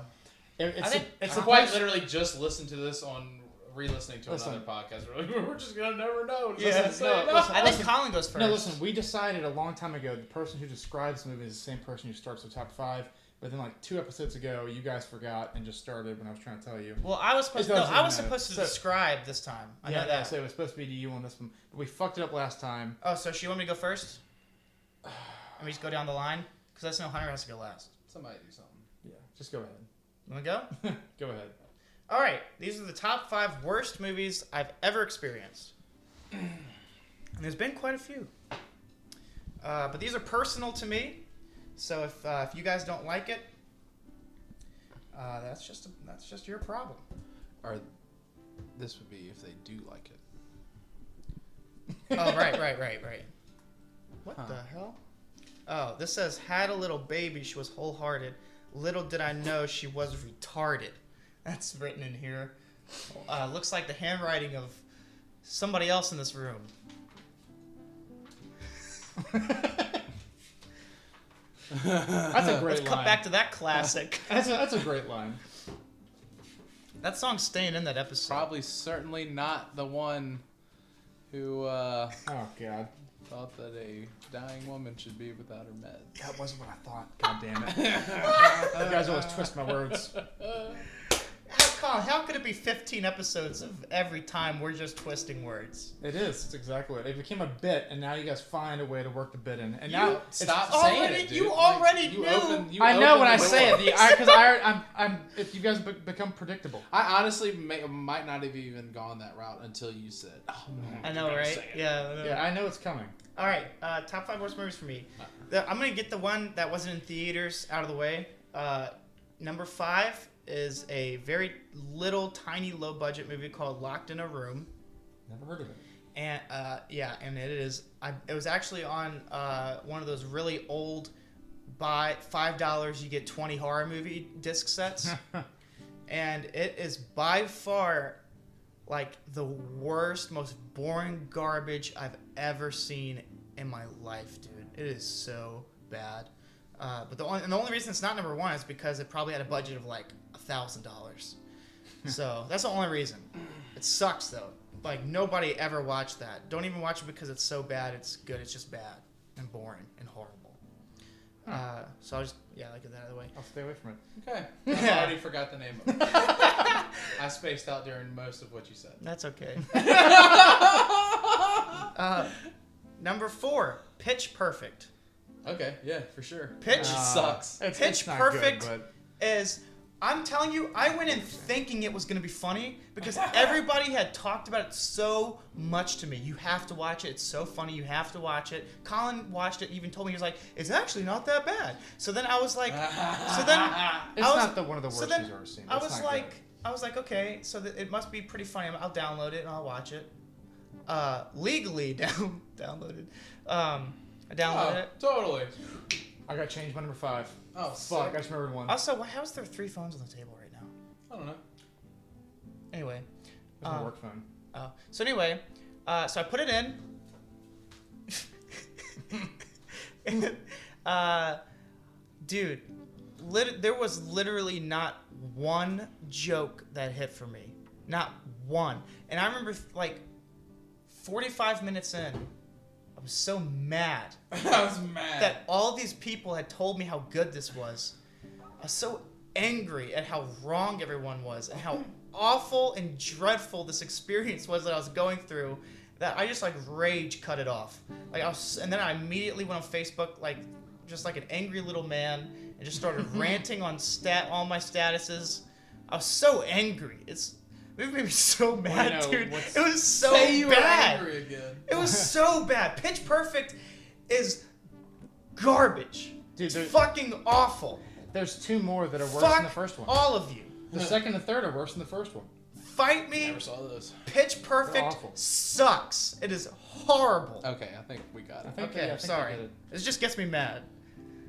I think It's quite literally just listen to this on re-listening to another podcast. We're just gonna never know. Listen, I think Colin goes first. No, listen. We decided a long time ago the person who describes the movie is the same person who starts the top 5. But then, like 2 episodes ago, you guys forgot and just started when I was trying to tell you. Well, I was supposed to describe this time. I know that. So it was supposed to be to you on this one. But we fucked it up last time. Oh, so she want me to go first? And we just go down the line? Because that's no Hunter has to go last. Somebody do something. Yeah, just go ahead. You want to go? Go ahead. All right. These are the top 5 worst movies I've ever experienced. And there's been quite a few. But these are personal to me. So if you guys don't like it, that's just your problem. Or this would be if they do like it. Oh, right. What the hell? Oh, this says, had a little baby, she was wholehearted. Little did I know she was retarded. That's written in here. Looks like the handwriting of somebody else in this room. That's a great Let's cut back to that classic. That's a great line. That song's staying in that episode. Probably certainly not the one who Oh God. thought that a dying woman should be without her meds. That wasn't what I thought. God damn it. You guys always twist my words. How could it be 15 episodes of every time we're just twisting words? It is. It's exactly it. It became a bit, and now you guys find a way to work the bit in. And now Stop saying it, dude. You already knew. I know when I say it, because I'm. If you guys become predictable. I honestly might not have even gone that route until you said. Oh, I know, right? Yeah. I know. Yeah, I know it's coming. All right, top 5 worst movies for me. I'm gonna get the one that wasn't in theaters out of the way. Number 5 is a very little, tiny, low-budget movie called Locked in a Room. Never heard of it. And and it is. It was actually on one of those really old, buy $5 you get 20 horror movie disc sets, and it is by far like the worst, most boring garbage I've ever seen in my life, dude. It is so bad. But the only reason it's not number 1 is because it probably had a budget of like $1,000. So that's the only reason. It sucks though. Like nobody ever watched that. Don't even watch it because it's so bad. It's good. It's just bad and boring and horrible. So I'll just I'll get that out of the way. I'll stay away from it. Okay. I already forgot the name of it. I spaced out during most of what you said. That's okay. Number 4, Pitch Perfect. Okay, yeah, for sure. Pitch sucks. Pitch not Perfect good, is, I'm telling you, I went in thinking it was going to be funny because everybody had talked about it so much to me. You have to watch it. It's so funny. You have to watch it. Colin watched it, even told me, he was like, it's actually not that bad. So then I was like, It's not one of the worst you've ever seen. I was like, okay, so it must be pretty funny. I'll download it and I'll watch it. Legally downloaded. I downloaded it. Totally. I got changed by number 5. Oh, Fuck, sick. I just remembered one. Also, how's there 3 phones on the table right now? I don't know. Anyway. It's my work phone. So anyway, so I put it in. Dude, there was literally not one joke that hit for me. Not one. And I remember, 45 minutes in, I was so mad. I was mad. That all these people had told me how good this was. I was so angry at how wrong everyone was and how awful and dreadful this experience was that I was going through, that I just rage cut it off. And then I immediately went on Facebook just like an angry little man and just started ranting on all my statuses. I was so angry. movie made me so mad, know, dude. what's- It was so Say you were bad. angry again. It was so bad. Pitch Perfect is garbage. Dude, It's there- fucking awful. There's 2 more that are worse Fuck than the first one. all of you. The second and third are worse than the first one. Fight me. Never saw those. Pitch They're Perfect awful. sucks. It is horrible. Okay, I think we got it. Okay, I'm sorry. It just gets me mad.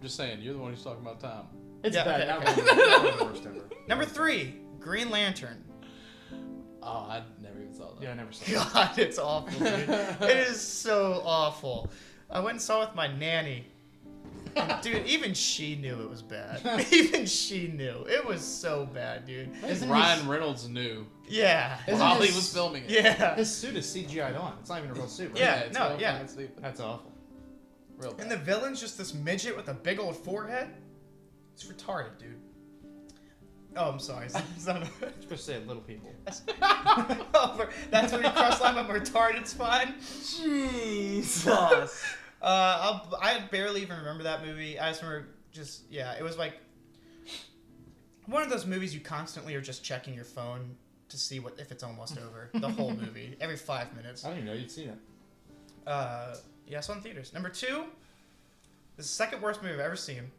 Just saying, you're the one who's talking about time. It's Yeah, bad. okay, Not okay. one of the worst ever. Number 3, Green Lantern. Oh, I never even saw that. Yeah, I never saw it. God, it's awful, dude. It is so awful. I went and saw it with my nanny. And, dude, even she knew it was bad. Even she knew. It was so bad, dude. Isn't Ryan Reynolds knew Yeah. while he his- was filming it. Yeah. His suit is CGI'd on. It's not even a real suit, right? Yeah, it's no, real yeah. fucking stupid. That's awful. Real bad. And the villain's just this midget with a big old forehead. It's retarded, dude. Oh, I'm sorry. It's not You're supposed to say little people. That's where you cross line. I'm retarded. It's fine. Jesus. I barely even remember that movie. I just remember it was like one of those movies you constantly are just checking your phone to see if it's almost over. The whole movie, every 5 minutes. I didn't even know you'd seen it. Yeah, I saw it in theaters. Number 2, the second worst movie I've ever seen.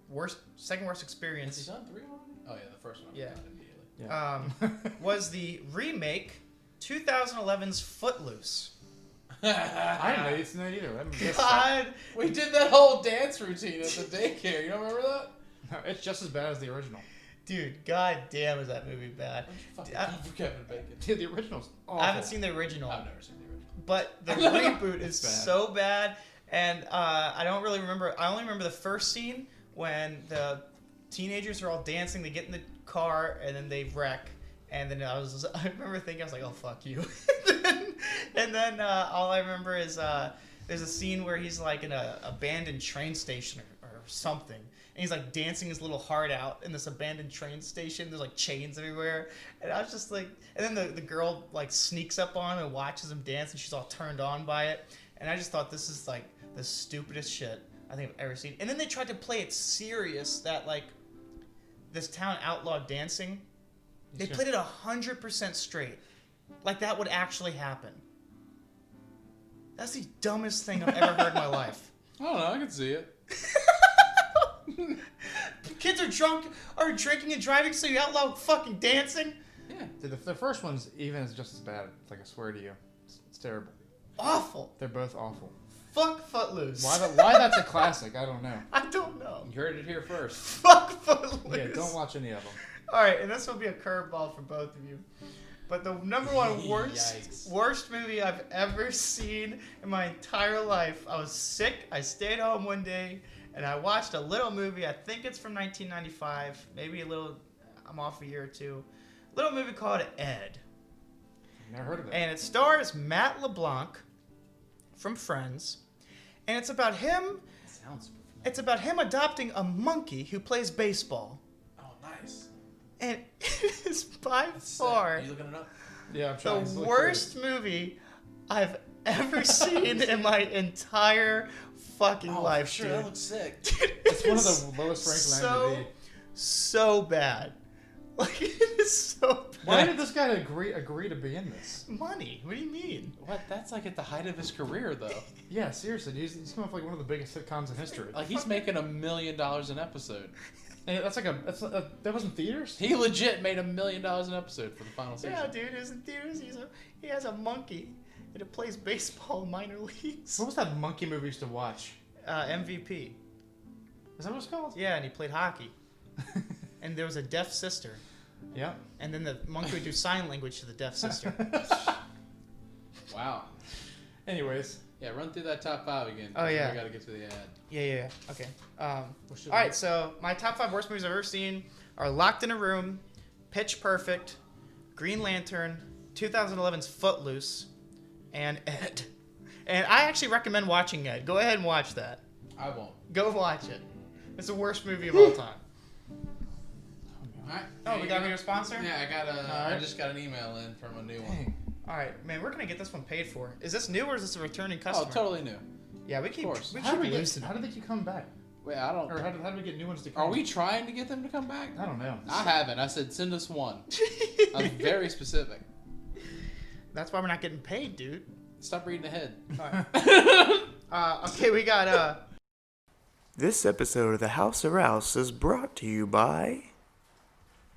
Second worst Has he experience. done 3 already? Oh yeah, the first one. I Yeah. forgot immediately. Was the remake 2011's Footloose. I didn't know you'd seen that either. I missed that. God, We did that whole dance routine at the daycare. You don't remember that? No, it's just as bad as the original. dude, god damn is that movie bad. Fucking I- for Kevin Bacon. Dude, the original's awful. I haven't seen the original, I've never seen the original. but the reboot is bad. so bad, and I don't really remember. I only remember the first scene when the teenagers are all dancing. They get in the car and then they wreck. And then I remember thinking, I was like, oh, fuck you. and then all I remember is there's a scene where he's like in a abandoned train station or something. And he's like dancing his little heart out in this abandoned train station. There's like chains everywhere. And I was just like, and then the girl like sneaks up on him and watches him dance and she's all turned on by it. And I just thought this is like the stupidest shit I think I've ever seen. And then they tried to play it serious that like this town outlawed dancing. They played it 100% straight. Like that would actually happen. That's the dumbest thing I've ever heard in my life. I don't know. I can see it. Kids are drunk, are drinking and driving, so you outlaw fucking dancing? Yeah. Dude, the first one's even is just as bad. Like, I swear to you. It's terrible. Awful. They're both awful. Fuck Footloose. Why that's a classic, I don't know. I don't know. You heard it here first. Fuck Footloose. Yeah, don't watch any of them. Alright, and this will be a curveball for both of you. But the number one Yikes. worst movie I've ever seen in my entire life. I was sick. I stayed home one day and I watched a little movie. I think it's from 1995. Maybe I'm off a year or two. Little movie called Ed. Never heard of it. And it stars Matt LeBlanc from Friends. And it's about him. Sounds super familiar. It's about him adopting a monkey who plays baseball. Oh, nice. And it is by That's far sick. You looking it up? Yeah, I'm the trying. It's really worst movie I've ever seen in my entire fucking life, sure. dude. That looks sick. It's one of the lowest ranked on IMDb. so bad. Like it is so bad. Why did this guy agree to be in this? Money? What do you mean? What? That's like at the height of his career, though. Yeah, seriously, he's come up with like one of the biggest sitcoms in history. Like he's making $1 million an episode. And that was in theaters. He legit made $1 million an episode for the final season. Yeah, dude, it's in theaters. He has a monkey and it plays baseball in minor leagues. What was that monkey movie we used to watch? MVP. Is that what it's called? Yeah, and he played hockey. And there was a deaf sister. Yeah. And then the monkey would do sign language to the deaf sister. Wow. Anyways, Yeah, run through that top 5 again. Oh, yeah. We gotta get to the ad. Yeah. Okay. All what should right, so my top 5 worst movies I've ever seen are Locked in a Room, Pitch Perfect, Green Lantern, 2011's Footloose, and Ed. And I actually recommend watching Ed. Go ahead and watch that. I won't. Go watch it. It's the worst movie of all time. Alright. Oh, we got a sponsor? Yeah, I Alright. just got an email in from a new one. Dang. All right, man, we're going to get this one paid for. Is this new or is this a returning Oh, customer? totally new. Yeah, we keep, course. we How keep did losing. how did they keep coming back? Wait, I don't. Or how did we get new ones to come? Are we trying to get them to come back? I don't know. I haven't. I said send us one. I was very specific. That's why we're not getting paid, dude. Stop reading ahead. Okay, we got This episode of the House of Rouse is brought to you by...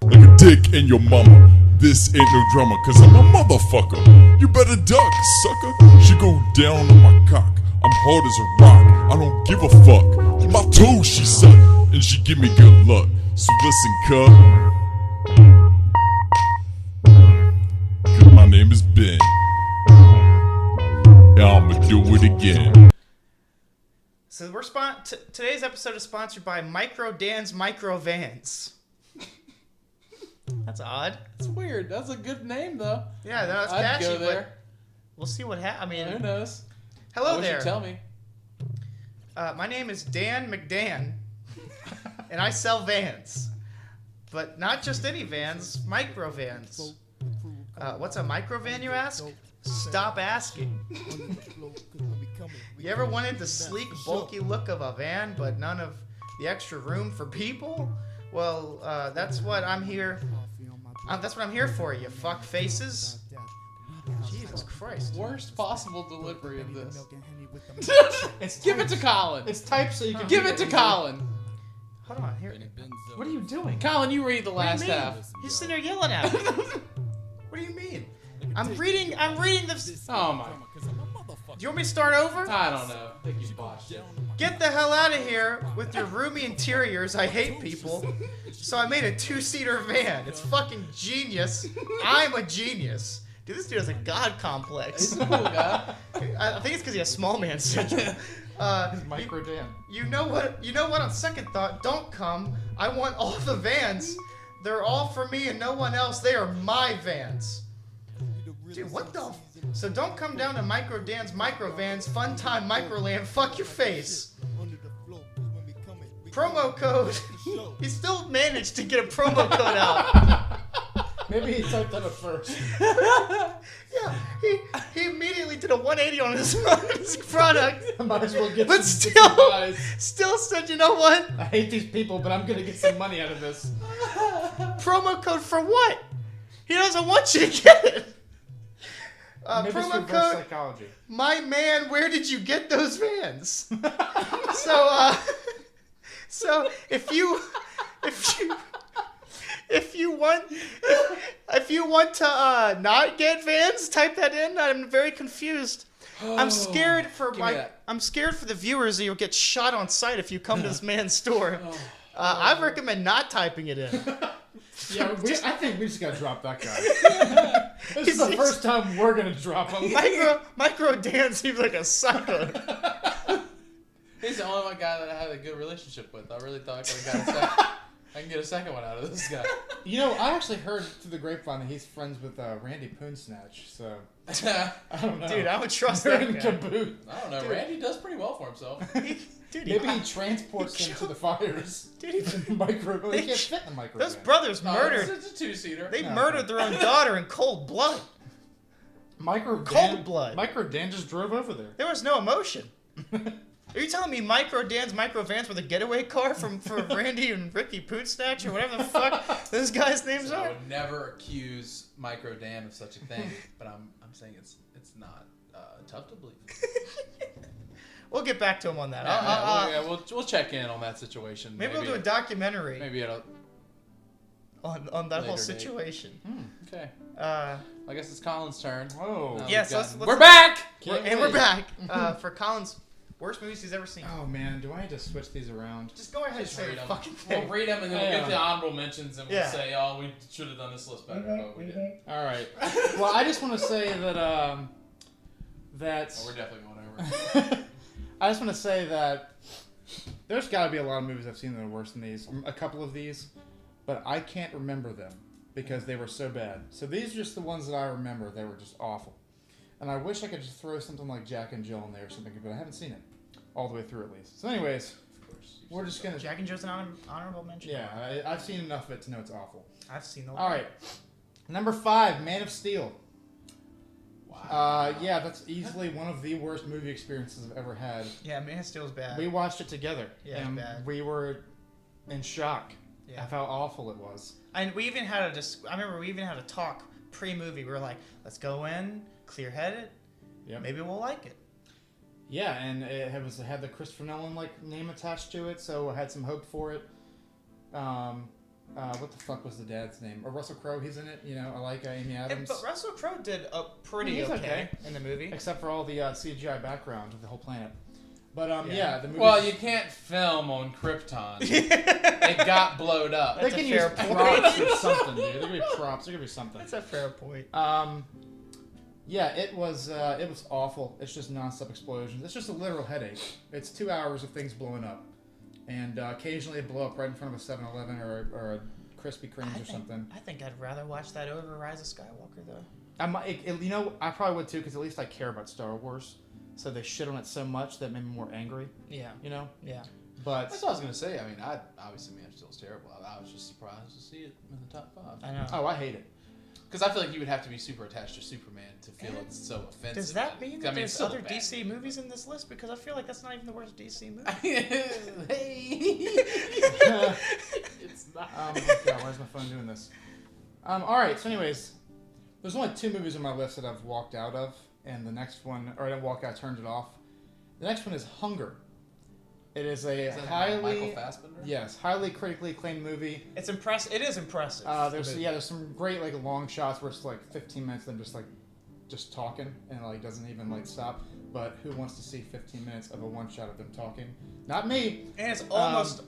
Like a dick in your mama. This ain't no drama, cause I'm a motherfucker. You better duck, sucker. She go down on my cock. I'm hard as a rock. I don't give a fuck. My toes she suck, and she give me good luck. So listen, cuz my name is Ben. And I'ma do it again. So we're today's episode is sponsored by Micro Dan's Micro Vans. That's odd. It's weird. That's a good name, though. Yeah, that's I'd catchy. go there. But we'll see what happens. I mean, Who knows? Hello I wish there. you'd tell me. My name is Dan McDan, and I sell vans, but not just any vans, micro vans. What's a micro van, you ask? Stop asking. You ever wanted the sleek, bulky look of a van, but none of the extra room for people? Well, that's what I'm here. That's what I'm here for, you fuck faces. Jesus Christ. Worst possible delivery of this. It's Give it to Colin. It's typed so you can Give it to Colin. Hold on, here. What are you doing? Colin, you read the What last do you mean? half. He's sitting there yelling at me. What do you mean? I'm reading the... Oh my. Do you want me to start over? I don't know. I think you botched it. Get the hell out of here with your roomy interiors. I hate people. So I made a 2-seater van. It's fucking genius. I'm a genius. Dude, this dude has a god complex. He's a cool guy. I think it's because he has small man syndrome. Micro Dan. You know what? You know what? On second thought, don't come. I want all the vans. They're all for me and no one else. They are my vans. Dude, what the? So don't come down to Micro Dan's Micro Vans, Fun Time Microland. Fuck your face. Promo code. He still managed to get a promo code out. Maybe he typed that up first. Yeah, he immediately did a 180 on his product. I might as well get But some still said, you know what? I hate these people, but I'm gonna get some money out of this. Promo code for what? He doesn't want you to get it. Maybe it's Promo reverse code, psychology. my man, where did you get those vans? So if you want to not get vans, type that in. I'm very confused. I'm scared for the viewers that you'll get shot on sight if you come to this man's store. I recommend not typing it in. Yeah, I think we just gotta drop that guy. This is the first time we're gonna drop him. Micro Dan seems like a psycho. He's the only one guy that I had a good relationship with. I really thought I can get a second one out of this guy. You know, I actually heard through the grapevine that he's friends with Randy Poonsnatch, so I don't know. Dude, I would trust They're that in guy. caboose. I don't know. Dude. Randy does pretty well for himself. Maybe he transports him to the fires. Dude, He can't fit in the micro. those brothers murdered. It's a 2-seater. They murdered their own daughter in cold blood. Micro blood. Micro Dan just drove over there. There was no emotion. Are you telling me Micro Dan's Micro Vans were the getaway car for Randy and Ricky Pootsnatch or whatever the fuck those guys' names I are? would never accuse Micro Dan of such a thing, but I'm saying it's not tough to believe. We'll get back to him on that. We'll check in on that situation. Maybe we'll do a documentary Maybe it'll. on that whole later date. situation. Okay. I guess it's Colin's turn. Oh. Now Yes, we've let's- we're back. We're back for Colin's worst movies he's ever seen. Oh man, do I need to switch these around? Just go ahead and Just say read the them. fucking We'll thing. read them and then we'll get the honorable mentions and we'll Yeah. say, oh, we should have done this list better, but we didn't. All right. Well, I just want to say that Oh, we're definitely going over. I just want to say that there's got to be a lot of movies I've seen that are worse than these. A couple of these, but I can't remember them because they were so bad. So these are just the ones that I remember. They were just awful. And I wish I could just throw something like Jack and Jill in there or something, but I haven't seen it all the way through at least. So anyways, we're just going to... Jack and Joe's an honorable mention. Yeah, I've seen enough of it to know it's awful. I've seen those. All right. Number 5, Man of Steel. Yeah, that's easily one of the worst movie experiences I've ever had. Yeah, Man of Steel's bad. We watched it together, Yeah, and bad. we were in shock Yeah. of how awful it was. And we even had I remember we even had a talk pre-movie. We were like, let's go in, clear-headed. Yep. Maybe we'll like it. Yeah, and it had the Christopher Nolan name attached to it, so I had some hope for it. What the fuck was the dad's name? Or Russell Crowe, he's in it. You know, I like Amy Adams. But Russell Crowe did a pretty He's okay in the movie. Except for all the CGI background of the whole planet. But yeah, the movie. Well, you can't film on Krypton. It got blowed up. That's they can a fair use point. props or something, dude. They're gonna be props. They're gonna be something. That's a fair point. Yeah, it was awful. It's just nonstop explosions. It's just a literal headache. It's 2 hours of things blowing up, and occasionally it blow up right in front of a 7-Eleven or a Krispy Kreme's or something. I think I'd rather watch that over Rise of Skywalker, though. I probably would too, because at least I care about Star Wars. So they shit on it so much that made me more angry. Yeah. You know? Yeah. But That's what I was gonna say. I mean, obviously Man of Steel is terrible. I was just surprised to see it in the top 5. I know. oh, I hate it. Because I feel like you would have to be super attached to Superman to feel it's so offensive. Does that mean that I mean, there's it's still other bad. DC movies in this list? Because I feel like that's not even the worst DC movie. Hey. It's not. God, why is my phone doing this? All right. So, anyways, there's only 2 movies on my list that I've walked out of, and the next one, or I didn't walk out, I turned it off. The next one is Hunger. It is a Is that highly, Michael Fassbender? yes, highly critically acclaimed movie. It's impressive. It is impressive. There's some great long shots where it's 15 minutes of them just talking and doesn't even stop. But who wants to see 15 minutes of a one shot of them talking? Not me. And it's almost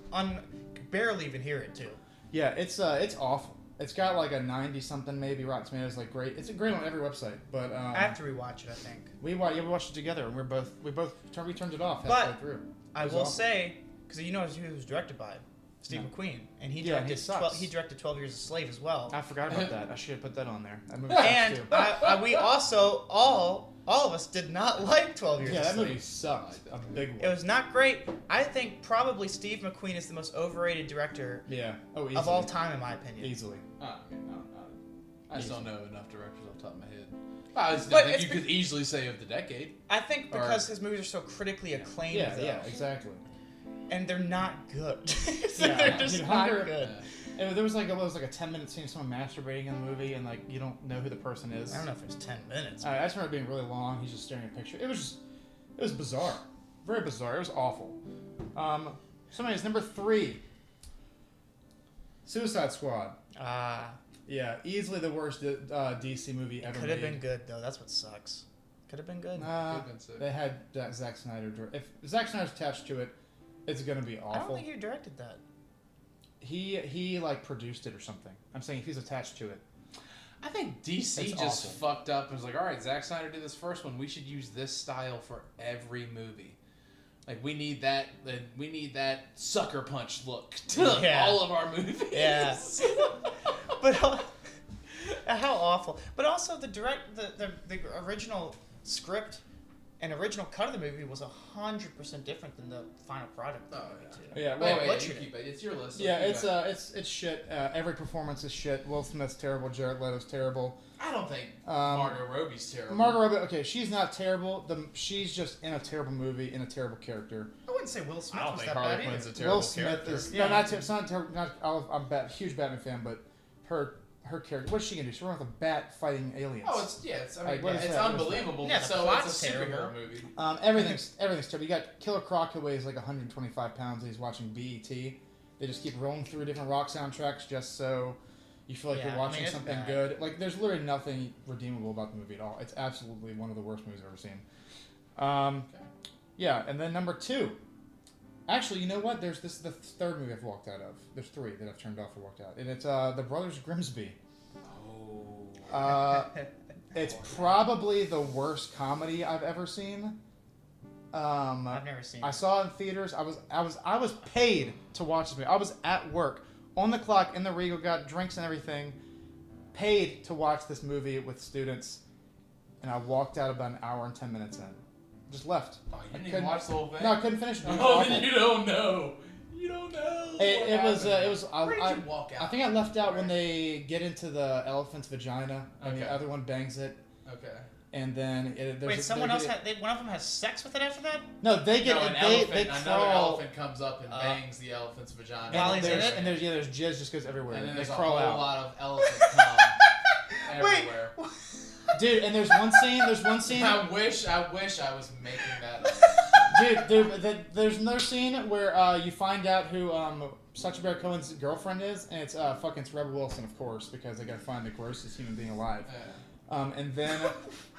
barely even hear it too. Yeah, it's awful. It's got a 90 something maybe. Rotten Tomatoes great. It's great on every website. But I have to rewatch it. I think we watched it together and we turned it off But- halfway through. I will say, because you know who it was directed by, Steve McQueen, and he Yeah, he directed sucks. he directed 12 Years a Slave as well. I forgot about that. I should have put that on there. That movie sucks And too. we also all of us did not like 12 Years Yeah, a that Slave. movie sucked. A big one. It was not great. I think probably Steve McQueen is the most overrated director Yeah. Oh, easily. of all time, in my opinion. Easily. I just don't know enough directors off the top of my head. I just But think it's you could easily say of the decade. I think because his movies are so critically acclaimed, Yeah, though, yeah, exactly. and they're not good. So Yeah, they're just dude, not Hunger- good. There was like a 10-minute scene of someone masturbating in the movie, and you don't know who the person is. I don't know if it was 10 minutes. I just remember it being really long. He's just staring at a picture. It was bizarre, very bizarre. It was awful. So anyways, number 3, Suicide Squad. Yeah, easily the worst DC movie ever Could made. have been good though. That's what sucks. Could have been good. Could've been sick. They had Zack Snyder. If Zack Snyder's attached to it, it's gonna be awful. I don't think he directed that. He produced it or something. I'm saying if he's attached to it. I think DC It's just awful. fucked up and was like, all right, Zack Snyder did this first one. We should use this style for every movie. We need that sucker punch look to Yeah. all of our movies. Yeah. But how awful. But also the original script and original cut of the movie was 100% different than the final product. Of the movie, too. Yeah, Wait, Well, you keep it. It's your list. so Yeah, keep it. it's shit. Every performance is shit. Will Smith's terrible. Jared Leto's terrible. I don't think Margot Robbie's terrible. Margot Robbie, okay, she's not terrible. She's just in a terrible movie, in a terrible character. I wouldn't say Will Smith I don't was think that Harley bad Quinn's either. a terrible Will Smith character. is Yeah. no, not it's not terrible. I'm a huge Batman fan, but her character. What's she gonna do? She's running with a bat fighting aliens. Oh, it's What is it's that? unbelievable. Yeah, the so plot's it's a superhero terrible. movie. Everything's terrible. You got Killer Croc who weighs 125 pounds. And he's watching BET. They just keep rolling through different rock soundtracks just so you feel like Yeah, you're watching it's something bad. good. There's literally nothing redeemable about the movie at all. It's absolutely one of the worst movies I've ever seen. Yeah, and then number 2. Actually, you know what? This is the third movie I've walked out of. There's 3 that I've turned off or walked out, and it's The Brothers Grimsby. It's probably the worst comedy I've ever seen. I've never seen I it. saw it in theaters. I was paid to watch this movie. I was at work, on the clock, in the Regal, got drinks and everything, paid to watch this movie with students, and I walked out about an hour and 10 minutes in. Just left. Oh, you I didn't even couldn't- watch the whole thing? No, I couldn't finish it. It was Oh, awful. then you don't know. You don't know. It was. Where did you walk out? I think I left out when they get into the elephant's vagina, and Okay. the other one bangs it, Okay. and then Wait, someone else one of them has sex with it after that? No, they get No, an they elephant, another crawl. elephant comes up and bangs the elephant's vagina. While And he's in there's it? there's jizz just goes everywhere. And then they there's a crawl whole out. lot of elephant cum. everywhere. Dude, and there's one scene. I wish I was making that up. Dude, there's another scene where you find out who Sacha Baron Cohen's girlfriend is, and it's it's Rebel Wilson, of course, because they gotta find the grossest human being alive. And then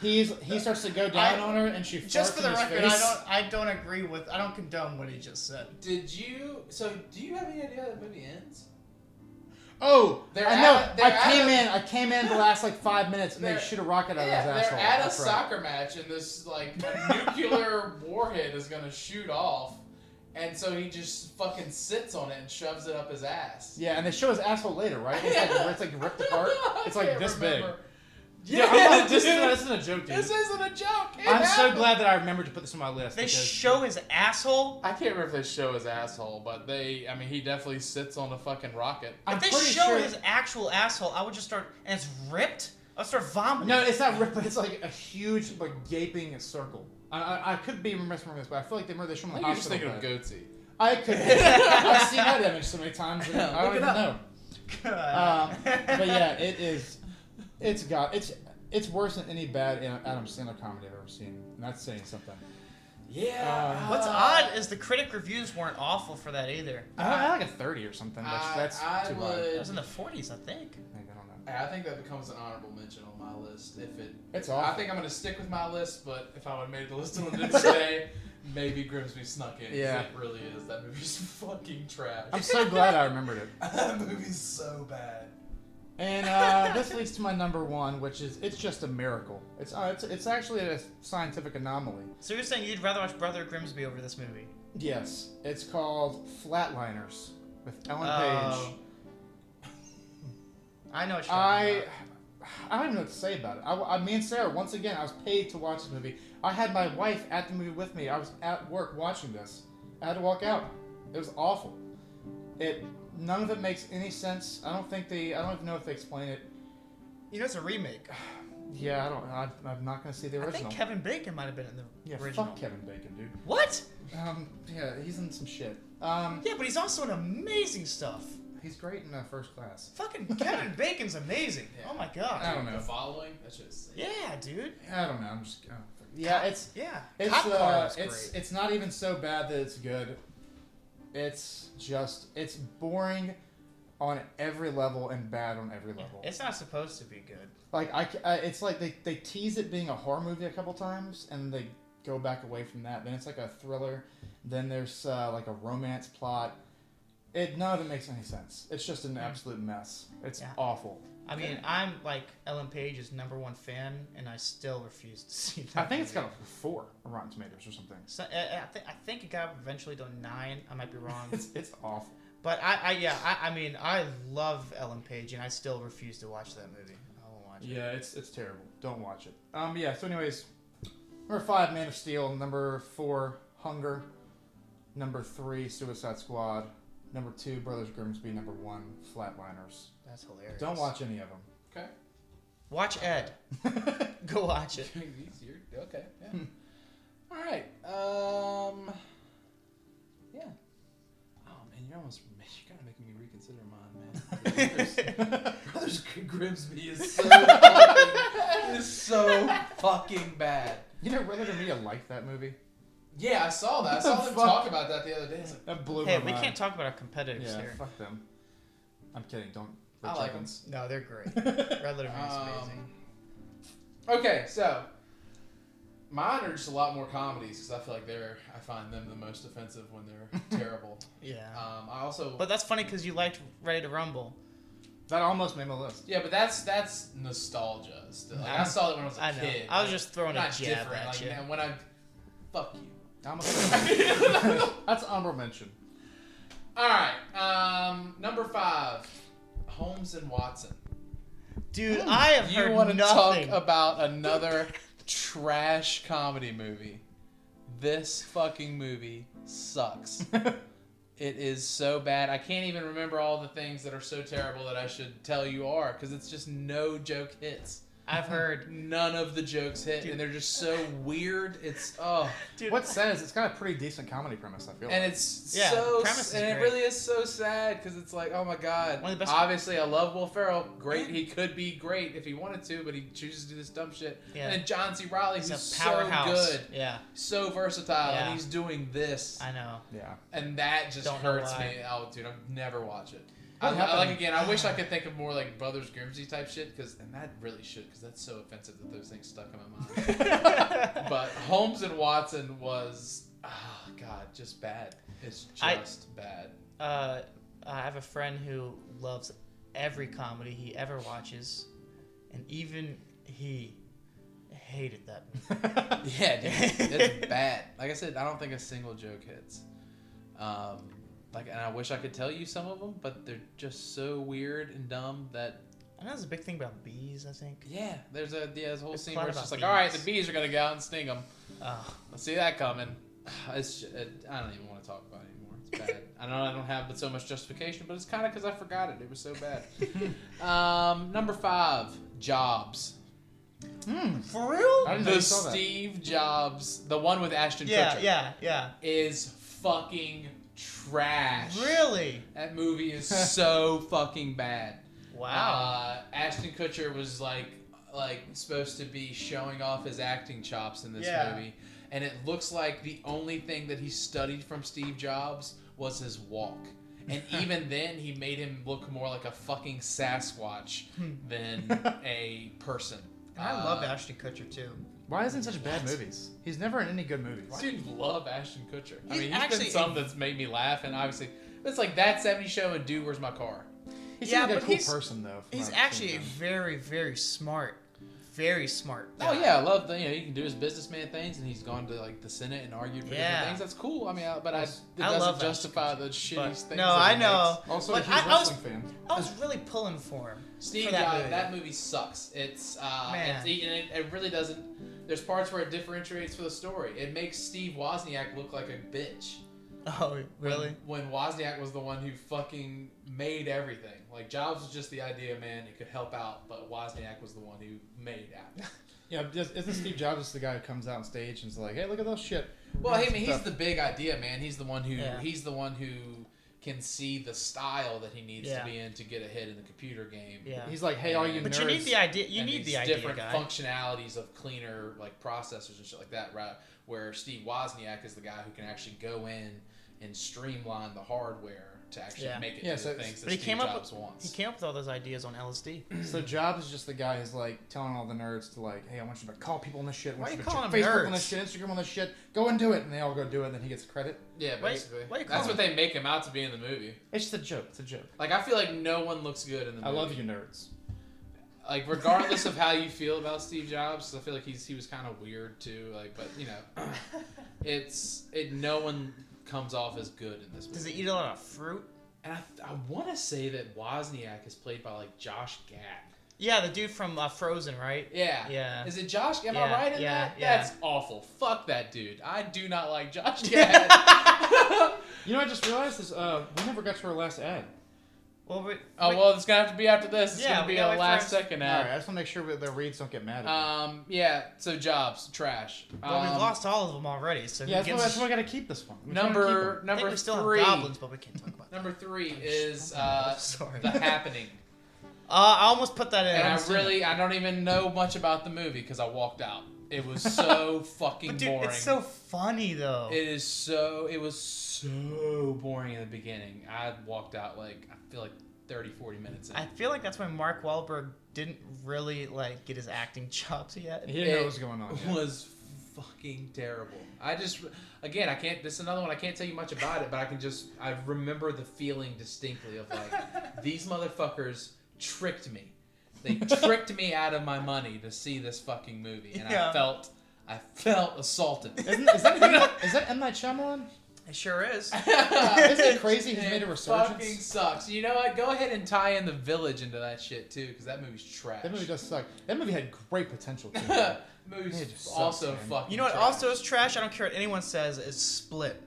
he starts to go down on her, and she farts Just for the in his record, face. I don't condone what he just said. Do you have any idea how that movie ends? Oh, I came in the last 5 minutes, and they They're- shoot a rocket out of his asshole. They're at a That's right. soccer match, and this nuclear warhead is gonna shoot off, and so he just fucking sits on it and shoves it up his ass. Yeah, and they show his asshole later, right? It's like ripped apart. It's like can't this remember. big. Yeah, this isn't a joke, dude. This isn't a joke. I'm so glad that I remembered to put this on my list. They because- show his asshole. I can't remember if they show his asshole, but he definitely sits on a fucking rocket. If they show his actual asshole, I would just start, and it's ripped. I'll start vomiting. No, it's not ripped, but it's like a huge, gaping circle. I could be misremembering this, but I feel like they show him in the You're just hospital thinking of bed. Goatsy. I could. I've seen that image so many times, and I don't even know. But yeah, it is. It's worse than any bad Adam Sandler comedy I've ever seen, and that's saying something. Yeah. What's odd is the critic reviews weren't awful for that either. I had like a 30 or something. That's too high. It was in the 40s, I think. I don't know. I think that becomes an honorable mention on my list. It's awful. I think I'm gonna stick with my list, but if I would have made the list on it today, maybe Grimsby snuck in. 'Cause Yeah. It really is. That movie's fucking trash. I'm so glad I remembered it. That movie's so bad. And this leads to my number one, which is it's just a miracle. It's actually a scientific anomaly. So you're saying you'd rather watch Brother Grimsby over this movie? Yes, it's called Flatliners with Ellen Oh. Page. I know what you're talking about. I don't even know what to say about it. Me and Sarah, once again, I was paid to watch this movie. I had my wife at the movie with me. I was at work watching this. I had to walk out. It was awful. None of it makes any sense. I don't even know if they explain it. You know, it's a remake. Yeah, I'm not gonna see the I original. think Kevin Bacon might have been in the original. Fuck Kevin Bacon, dude. What? Yeah, he's in some shit. Yeah, but he's also in amazing stuff. He's great in First Class. Fucking Kevin Bacon's amazing. Yeah. Oh my god. I don't know. The following? That shit is sick. Yeah, dude. I don't know. I'm just. Yeah, it's Cop Car was it's great. it's not even so bad that it's good. It's boring on every level and bad on every level. It's not supposed to be good. Like it's like they tease it being a horror movie a couple times and they go back away from that. Then it's like a thriller. Then there's like a romance plot. None of it makes any sense. It's just an absolute mess. It's awful. I mean, I'm like Ellen Page's #1 fan, and I still refuse to see that. I think it's movie. got a 4 on Rotten Tomatoes or something. So, I think it got eventually to 9. I might be wrong. It's awful. But I mean, I love Ellen Page, and I still refuse to watch that movie. I won't watch it. Yeah, it's terrible. Don't watch it. Yeah. So, anyways, number 5, Man of Steel. Number 4, Hunger. Number 3, Suicide Squad. Number 2, Brothers Grimsby. Number 1, Flatliners. That's hilarious. Don't watch any of them. Okay. Watch Ed. Go watch it. Okay. Yeah. All right. Yeah. Oh man, you're kind of making me reconsider mine, man. Brothers Grimsby is so fucking bad. You know, Rather Than Me, I like that movie. Yeah, I saw that. I saw them talk about that the other day. I was like, That blew Hey, my we mind. can't talk about our competitors Yeah, here. fuck them. I'm kidding. Don't. I like them. No, they're great. Red Letter Man is amazing. Okay, so mine are just a lot more comedies because I feel like I find them the most offensive when they're terrible. Yeah. I also. But that's funny because you liked Ready to Rumble. That almost made my list. Yeah, but that's nostalgia still. Like, I saw it when I was a I know. kid. I was just throwing a Not jab different. at Like, you. man, when I fuck you. That's honorable mention. All right, number 5, Holmes and Watson. Dude, I have You heard want to nothing. talk about another trash comedy movie? This fucking movie sucks. It is so bad. I can't even remember all the things that are so terrible that I should tell you are because it's just no joke hits. I've heard. None of the jokes hit, and they're just so weird. It's Dude, What's sad is it's got a pretty decent comedy premise, I feel and like. it's Yeah, so, the premise is and it great. really is so sad because it's like, oh my god. One of the best- Obviously, I love Will Ferrell. Great, he could be great if he wanted to, but he chooses to do this dumb shit. Yeah. And then John C. Reilly, He's who's a powerhouse. so good, Yeah, so versatile, Yeah. and he's doing this, I know. Yeah. and that just Don't know hurts why. me. Oh, dude, I'd never watch it. What happened? Like again, I wish I could think of more like Brothers Grimsby type shit, and that really should, because that's so offensive that those things stuck in my mind. But Holmes and Watson was, oh god, just bad. It's just bad. I have a friend who loves every comedy he ever watches, and even he hated that movie. Yeah, dude, it's bad. Like I said, I don't think a single joke hits. And I wish I could tell you some of them, but they're just so weird and dumb that. I know there's a big thing about bees, I think. Yeah, there's a whole It's scene quite where it's about just like, bees. all right, the bees are gonna go out and sting them. Oh. I see that coming. I don't even want to talk about it anymore. It's bad. I don't have so much justification, but it's kind of because I forgot it. It was so bad. Number 5, Jobs. For real? I didn't know The you saw that. Steve Jobs, the one with Ashton Yeah, Kutcher, yeah. is fucking trash. Really? That movie is so fucking bad. Wow. Ashton Kutcher was like supposed to be showing off his acting chops in this Yeah. movie, and it looks like the only thing that he studied from Steve Jobs was his walk. And even then, he made him look more like a fucking Sasquatch than a person. I love Ashton Kutcher too. Why isn't such bad movies? He's never in any good movies. Dude, love Ashton Kutcher. I He's mean, he's actually been some that's made me laugh, and obviously, it's like That 70s Show and Dude, Where's My Car? He seems Yeah, like a but cool he's- person, though. from He's what I've actually seen a him. very, very smart Oh yeah, I love that. He can do his businessman things, and he's gone to like the Senate and argued for Yeah. different things. That's cool. I mean, it I doesn't love justify the shitty But- things. no, that I he know. makes. Also, But a huge I was- wrestling fan. I was really pulling for him. Steve for that Jobs, movie. that movie sucks. It's Man. it really doesn't. There's parts where it differentiates for the story. It makes Steve Wozniak look like a bitch. Oh, really? When Wozniak was the one who fucking made everything. Like Jobs was just the idea man who could help out, but Wozniak was the one who made Apple. Yeah, isn't Steve Jobs just the guy who comes out on stage and is like, "Hey, look at those shit." Well, I mean, he's the big idea man. He's the one who Yeah. can see the style that he needs Yeah. to be in to get ahead in the computer game. Yeah. He's like, "Hey, all you But nerds." you need the idea. You And need these the idea different guy. functionalities of cleaner like processors and shit like that, right? Where Steve Wozniak is the guy who can actually go in and streamline the hardware to actually Yeah. make it Yeah, to so- the things But that he Steve came up. Jobs wants. He came up with all those ideas on LSD. So Jobs is just the guy who's like telling all the nerds to like, "Hey, I want you to call people on this shit. I want Why you you to check calling Facebook them on this nerds? shit, Instagram on this shit. Go and do it." And they all go do it, and then he gets credit. Yeah, Why- basically. why you That's call what they make him out to be in the movie. It's just a joke. It's a joke. Like I feel like no one looks good in the movie. I love you, nerds. Like regardless of how you feel about Steve Jobs, I feel like he was kind of weird too. Like, but you know, no one comes off as good in this movie. Does he eat a lot of fruit? And I want to say that Wozniak is played by like Josh Gad. Yeah, the dude from Frozen, right? Yeah. Yeah. Is it Josh? Am I Yeah, right in yeah, that? yeah. That's awful. Fuck that dude. I do not like Josh Gad. You know, I just realized is we never got to our last ad. Well, Oh well, it's gonna have to be after this. It's Yeah, gonna we be gotta a wait for last us. second All right, I ad. just want to make sure that the reads don't get mad at me. Yeah. So Jobs, trash. Well, we've lost all of them already. So Yeah, who that's why I gives- got to keep this one. I'm trying to keep Number 'em. I think number we still 3. have goblins, but we can't talk about that. Number 3 is Sorry. The Happening. I almost put that in. And haven't seen it. I don't even know much about the movie because I walked out. It was so fucking But dude, boring. it's so funny though. It was so boring in the beginning. I walked out like, I feel like 30, 40 minutes in. I feel like that's when Mark Wahlberg didn't really like get his acting chops yet. He didn't know what was going on. It Yeah. was fucking terrible. I just, again, I can't, this is another one, I can't tell you much about it, but I remember the feeling distinctly of like, these motherfuckers tricked me. They tricked me out of my money to see this fucking movie, and Yeah. I felt assaulted. Is that M. Night Shyamalan? It sure is. Isn't it crazy he's made a It resurgence? fucking sucks. You know what? Go ahead and tie in The Village into that shit too, because that movie's trash. That movie does suck. That movie had great potential too. That movie's It just sucks, also man. fucking You know what trash. also is trash? I don't care what anyone says, is Split.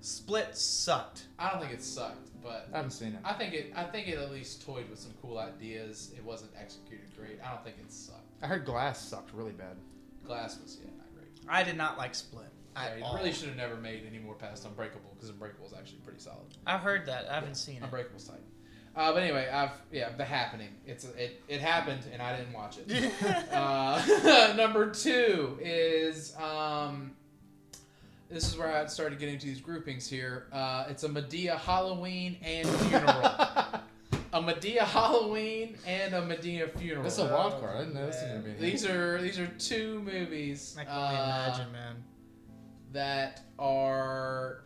Split sucked. I don't think it sucked, but I haven't seen it. I think it at least toyed with some cool ideas. It wasn't executed great. I don't think it sucked. I heard Glass sucked really bad. Glass was not great. I did not like Split. Yeah, you really should have never made any more past Unbreakable because Unbreakable is actually pretty solid. I've heard that. I haven't seen it. Unbreakable's tight. But anyway, The Happening. It happened and I didn't watch it. Number 2 is this is where I started getting to these groupings here. It's a Medea Halloween and funeral. A Medea Halloween and a Medea funeral. That's a wild card. I didn't know this was gonna be. These are 2 movies. I can only imagine, man. That are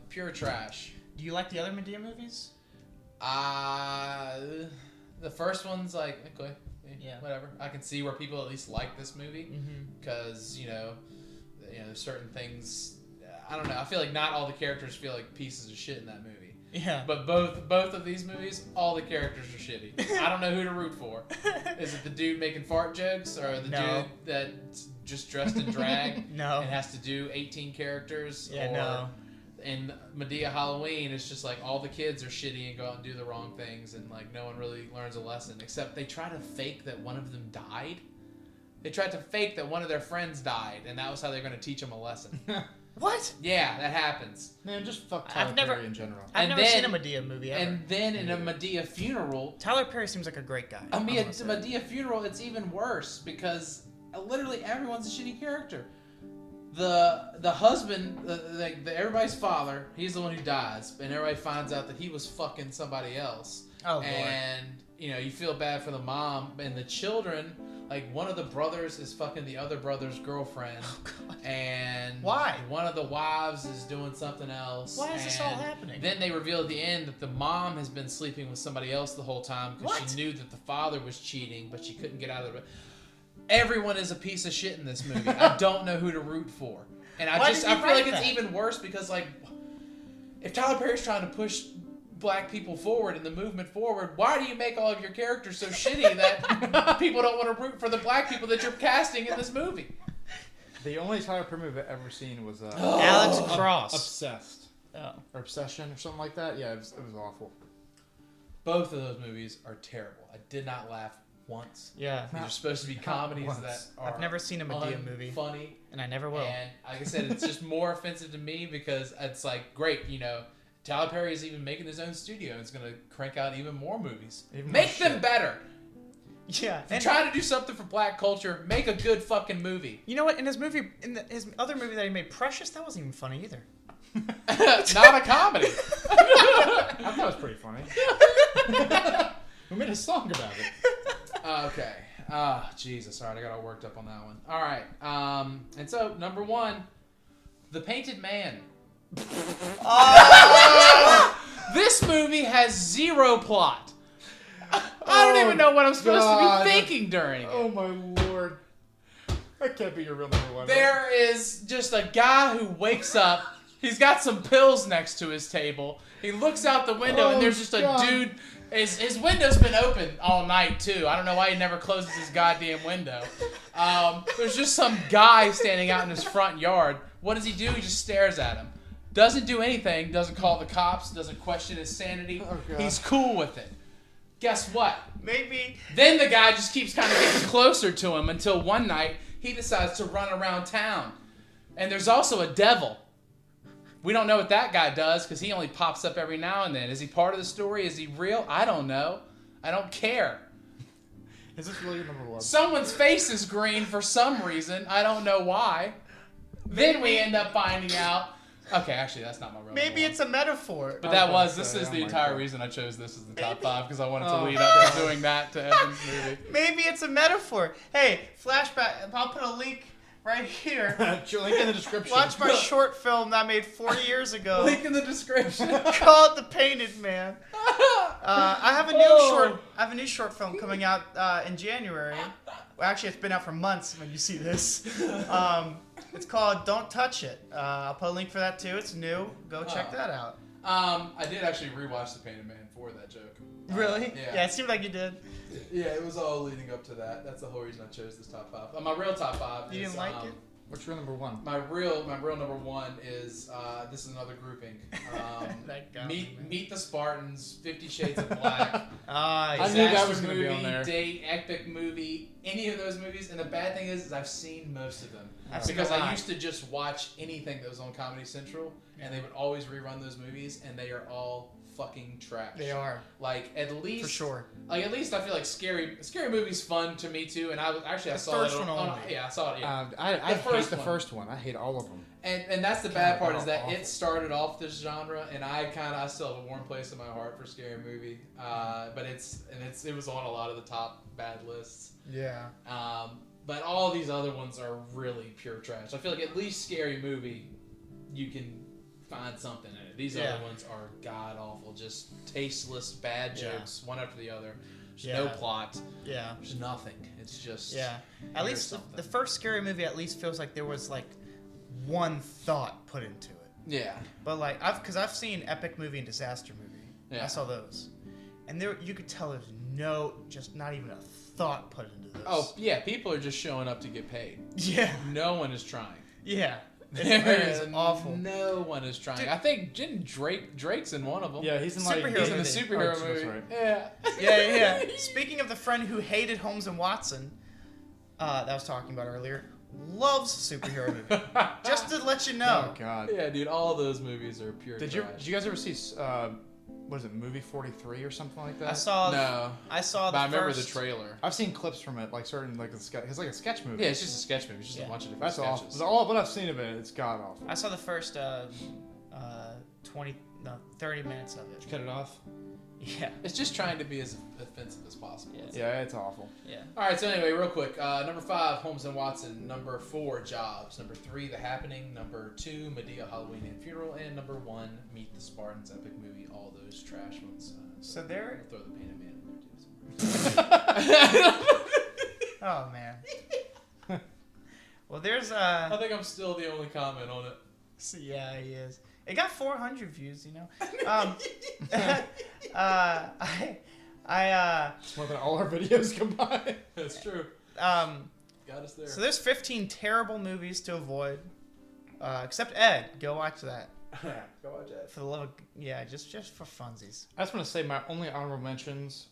pure trash. Do you like the other Medea movies? The first one's like, okay, Yeah. whatever. I can see where people at least like this movie because there's certain things. I don't know. I feel like not all the characters feel like pieces of shit in that movie. Yeah. But both of these movies, all the characters are shitty. I don't know who to root for. Is it the dude making fart jokes or the dude that's just dressed in drag No. and has to do 18 characters? Yeah, or no. in Medea Halloween, it's just like all the kids are shitty and go out and do the wrong things, and like no one really learns a lesson. Except they try to fake that one of them died. They tried to fake that one of their friends died, and that was how they're going to teach them a lesson. What? Yeah, that happens. Man, just fuck Tyler Perry in general. I've And never then- seen a Medea movie ever. And then in a Medea funeral, Tyler Perry seems like a great guy. a Medea funeral, it's even worse because literally everyone's a shitty character. The husband, everybody's father, he's the one who dies, and everybody finds out that he was fucking somebody else. Oh, Lord. And you feel bad for the mom and the children. Like one of the brothers is fucking the other brother's girlfriend. Oh, God. And Why? One of the wives is doing something else. Why is this all happening? Then they reveal at the end that the mom has been sleeping with somebody else the whole time because What? she knew that the father was cheating, but she couldn't get out of it. Everyone is a piece of shit in this movie. I don't know who to root for. And I Why feel did you like write it's that? even worse because like if Tyler Perry's trying to push black people forward and the movement forward, why do you make all of your characters so shitty that people don't want to root for the black people that you're casting in this movie? The only Tyler Perry movie I've ever seen was Alex Cross. Obsessed. Oh. Or Obsession or something like that. Yeah, it was awful. Both of those movies are terrible. I did not laugh once. Yeah. These are supposed to be comedies once. that are I've never seen a Medea movie. funny. And I never will. And like I said, it's just more offensive to me because it's like, great, Tyler Perry is even making his own studio and is going to crank out even more movies. Even Make more them shit. better. Yeah. If you're trying to do something for black culture, make a good fucking movie. You know what? In his other movie that he made, Precious, that wasn't even funny either. Not a comedy. I thought it was pretty funny. We made a song about it. Okay. Jesus. All right, I got all worked up on that one. All right. And so, number 1, The Painted Man. This movie has 0 plot. I don't even know what I'm supposed to be thinking during it. Oh my lord. That can't be your real number 1. There is just a guy who wakes up. He's got some pills next to his table. He looks out the window and there's just a dude. His window's been open all night too. I don't know why he never closes his goddamn window. There's just some guy standing out in his front yard. What does he do? He just stares at him. Doesn't do anything. Doesn't call the cops. Doesn't question his sanity. Oh, God. He's cool with it. Guess what? Maybe. Then the guy just keeps kind of getting closer to him until one night he decides to run around town. And there's also a devil. We don't know what that guy does because he only pops up every now and then. Is he part of the story? Is he real? I don't know. I don't care. Is this really your number 1? Someone's face is green for some reason. I don't know why. Then we end up finding out. Okay, actually, that's not my real Maybe number it's a metaphor. But this is oh the my entire God. reason I chose this as the top 5 because I wanted to Oh, lead up to doing that to Evan's movie. Maybe it's a metaphor. Hey, flashback. I'll put a link right here. Link in the description. Watch my short film that I made 40 years ago Link in the description. called The Painted Man. I have a new short film coming out in January. Well, actually, it's been out for months when you see this. It's called Don't Touch It. I'll put a link for that too. It's new. Go check that out. I did actually rewatch The Painted Man for that joke. Really? Yeah. It seemed like you did. Yeah, it was all leading up to that. That's the whole reason I chose this top 5. My real top 5 You is, didn't like it? What's your number one? My real number one is this is another grouping. Meet the Spartans, 50 Shades of Black. I knew that was gonna movie, be on there. Date, epic movie, any of those movies. And the bad thing is I've seen most of them Because I used to just watch anything that was on Comedy Central, and they would always rerun those movies, and they are all fucking trash. They are. Like at least For sure. Like at least I feel like scary movie's fun to me too, and I saw first it one on only. yeah, I saw it. Yeah. I hate the one. first one. I hate all of them. And that's the bad part is that awful. it started off this genre, and I still have a warm place in my heart for scary movie. But it was on a lot of the top bad lists. Yeah. But all these other ones are really pure trash. I feel like at least Scary Movie, you can find something in it. These other ones are god awful, just tasteless bad jokes, one after the other. There's no plot. Yeah. There's nothing. It's just At least the first Scary Movie at least feels like there was like one thought put into it. Yeah. But like I've seen epic movie and disaster movie. Yeah. I saw those, and there you could tell there's not even a thought put into those. Oh yeah, people are just showing up to get paid. Yeah. No one is trying. Yeah. There is awful. No one is trying. Dude. I think Drake's in one of them. Yeah, he's in like Superhero He's in the movie. superhero Oh, movie. that's right. Yeah. Yeah. Speaking of the friend who hated Holmes and Watson, that I was talking about earlier, loves superhero movie. Just to let you know. Oh god. Yeah, dude, all those movies are pure Did trash. you guys ever see what is it, movie 43 or something like that? I saw No. the But I remember first. the trailer. I've seen clips from it, like certain like it's like a sketch movie. Yeah, it's just a sketch movie. It's just a bunch of different That's sketches. awful. All what I've seen of it, it's god awful. I saw the first 30 minutes of it. Cut it off. Yeah. It's just trying to be as offensive as possible. Yeah. Yeah, it's awful. Yeah. All right, so anyway, real quick. Number 5, Holmes and Watson. Number 4, Jobs. Number 3, The Happening. Number 2, Medea, Halloween and Funeral. And number 1, Meet the Spartans, epic movie. All those trash ones. So there. I'll throw the Painted Man in there too. Oh man. Well, there's I think I'm still the only comment on it. Yeah, he is. It got 400 views, you know. It's more than all our videos combined. That's true. Got us there. So there's 15 terrible movies to avoid. Except Ed, go watch that. Go watch it. For the love of, just for funsies. I just want to say my only honorable mentions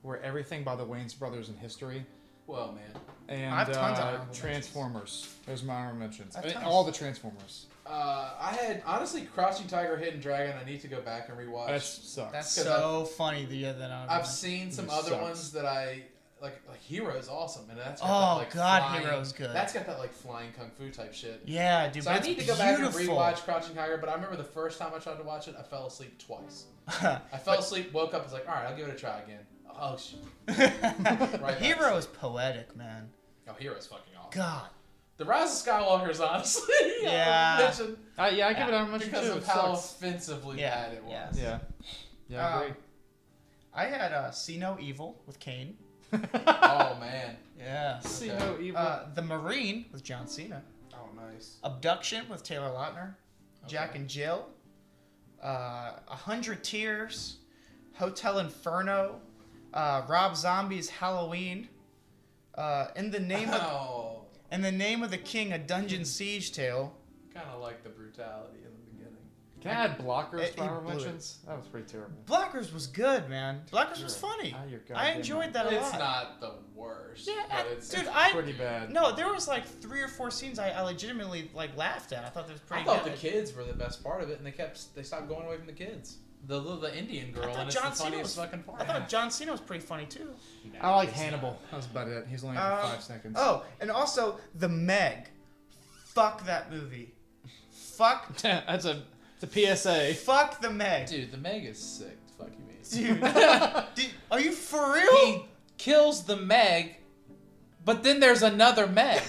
were everything by the Wayans brothers in history. Well, man. And I have tons of honorable Transformers. Those are my honorable mentions. I have tons. All the Transformers. I had honestly Crouching Tiger, Hidden Dragon. I need to go back and rewatch. That sucks. That's 'Cause so funny. I've seen some It other sucks. ones that I like. Like Hero's awesome, and that's got Oh, that, like, God, flying, Hero's good. That's got that like flying kung fu type shit. Yeah, dude. So but I it's need to go back and beautiful. rewatch Crouching Tiger. But I remember the first time I tried to watch it, I fell asleep twice. I fell asleep, woke up, was like, all right, I'll give it a try again. Oh shit. Right Hero back. is poetic, man. Oh, Hero's fucking awesome. God. The Rise of Skywalker is honestly. Yeah. mentioned I give it honorable mention because too. of It how sucks. offensively Yeah, bad it was. yes. Yeah. Yeah, I agree. I had See No Evil with Kane. Oh man. Yeah. See Okay. no evil. The Marine with John Cena. Oh nice. Abduction with Taylor Lautner. Jack Okay. and Jill. 100 Tears. Hotel Inferno. Rob Zombie's Halloween. In the name of the King, a Dungeon Siege Tale. Kind of like the brutality in the beginning. Can I add blockers He to honorable blew it. mentions? That was pretty terrible. Blackers was good, man. Blackers was funny. Ah, you're I goddamn enjoyed that a It's lot. not the worst. Yeah, but it's, dude, Pretty bad. No, there was like 3 or 4 scenes I legitimately like laughed at. I thought that was I pretty thought good. the kids were the best part of it, and they stopped going away from the kids. The Indian girl, thought and it's John the Cena funniest was- fucking part. I thought John Cena was pretty funny too. I like Hannibal. That was about it. He's only in for 5 seconds. Oh, and also The Meg. Fuck that movie. Fuck. It's a PSA. Fuck The Meg. Dude, the Meg is sick. Fuck you, mean. Dude, are you for real? He kills the Meg, but then there's another Meg.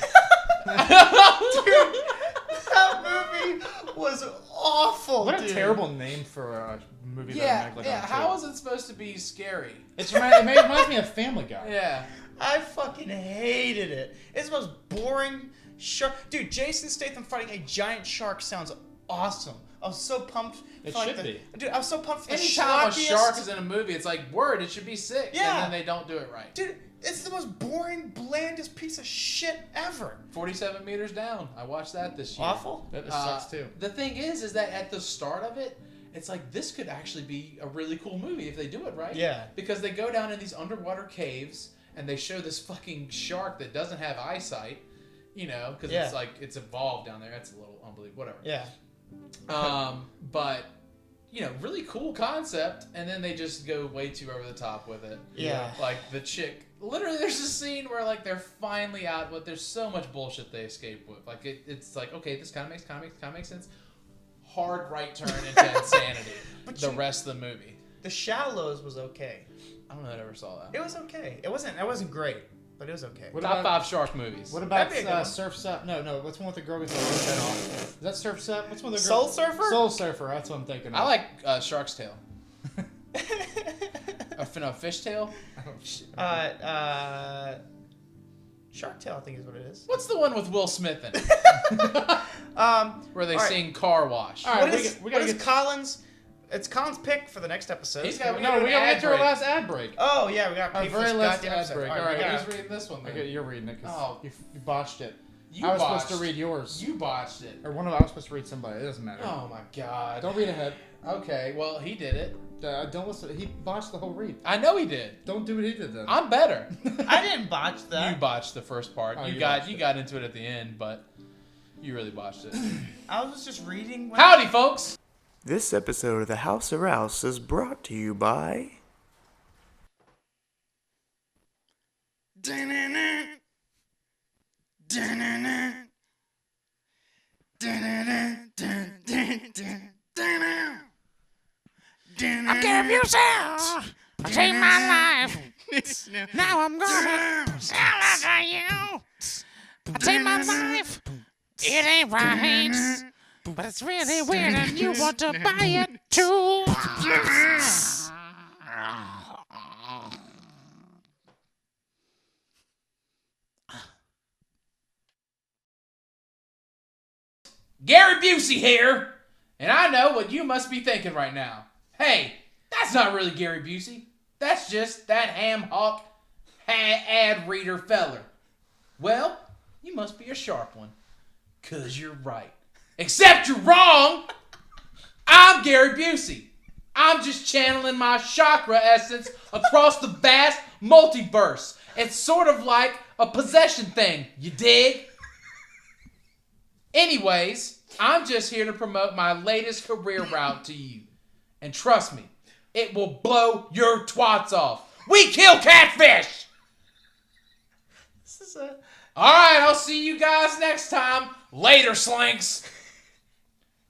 That movie was awful. What a dude. terrible name for a movie that yeah. How is it supposed to be scary? It reminds me of Family Guy. Yeah. I fucking hated it. It's the most boring shark. Dude, Jason Statham fighting a giant shark sounds awesome. I was so pumped. It for, should the, be. Dude, I was so pumped for the Anytime a schlockiest- shark is in a movie, it's like, word, it should be sick. Yeah. And then they don't do it right. Dude, it's the most boring, blandest piece of shit ever. 47 meters down. I watched that this year. Awful. That sucks too. The thing is that at the start of it, it's like this could actually be a really cool movie if they do it right. Yeah. Because they go down in these underwater caves and they show this fucking shark that doesn't have eyesight, you know, because Yeah. it's like it's evolved down there. That's a little unbelievable. Whatever. Yeah. But you know, really cool concept, and then they just go way too over the top with it. Yeah. Like the chick. Literally, there's a scene where like they're finally out, but there's so much bullshit they escape with. Like it's like, okay, this kind of makes sense. Hard right turn into insanity. The rest of the movie. The Shallows was okay. I don't know if I ever saw that. It was okay. It wasn't great, but it was okay. What Top about- 5 shark movies. What about That'd be a good one. Surf's Up? No. What's one with the girl with the head off? Is that Surf's Up? What's one with the Soul girl? Surfer? Soul Surfer. That's what I'm thinking of. I like Shark's Tale. No, Fish Tale. Shark Tale, I think is what it is. What's the one with Will Smith in it? Where they all right. sing Car Wash. All right, we gotta what is get. Colin's? It's Colin's pick for the next episode. He's got- We gotta get to our break. last ad break. Oh yeah, we got to Our pay for very this last goddamn ad episode. break. All All right, right, we Who's gotta- reading this one then? Okay, you're reading it because Oh. you botched it. You I was botched. supposed to read yours, You botched it. or I was supposed to read somebody. It doesn't matter. Oh my god. Don't read ahead. Okay, well he did it. Don't listen. He botched the whole read. I know he did. Don't do what he did then. I'm better. I didn't botch You that. botched the first part. Oh, you you got botched it. into it at the end, but you really botched it. I was just reading. When Howdy, folks. This episode of the House of Rouse is brought to you by... I gave you sounds. I saved my life. Now I'm gonna sell it to you. I saved my life. It ain't right. But it's really weird and you want to buy it too. Gary Busey here, and I know what you must be thinking right now. Hey, that's not really Gary Busey. That's just that ham hawk ad reader feller. Well, you must be a sharp one, 'cause you're right. Except you're wrong. I'm Gary Busey. I'm just channeling my chakra essence across the vast multiverse. It's sort of like a possession thing, you dig? Anyways, I'm just here to promote my latest career route to you. And trust me, it will blow your twats off. We kill catfish! This is a. Alright, I'll see you guys next time. Later, slinks.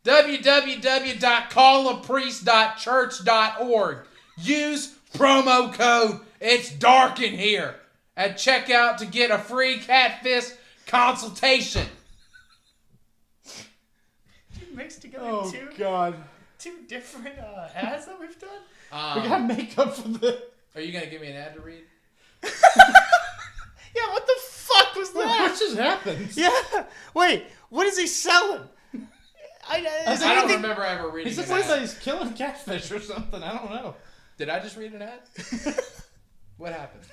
www.callapriest.church.org. Use promo code It's Dark in Here at checkout to get a free catfish consultation. Mixed together Oh two God. different ads that we've done. We got makeup for the. Are you going to give me an ad to read? Yeah, what the fuck was What that? just happened? Yeah. Wait, what is he selling? Is I don't anything- remember ever reading He an just looks like ad. he's killing catfish or something. I don't know. Did I just read an ad? What happened?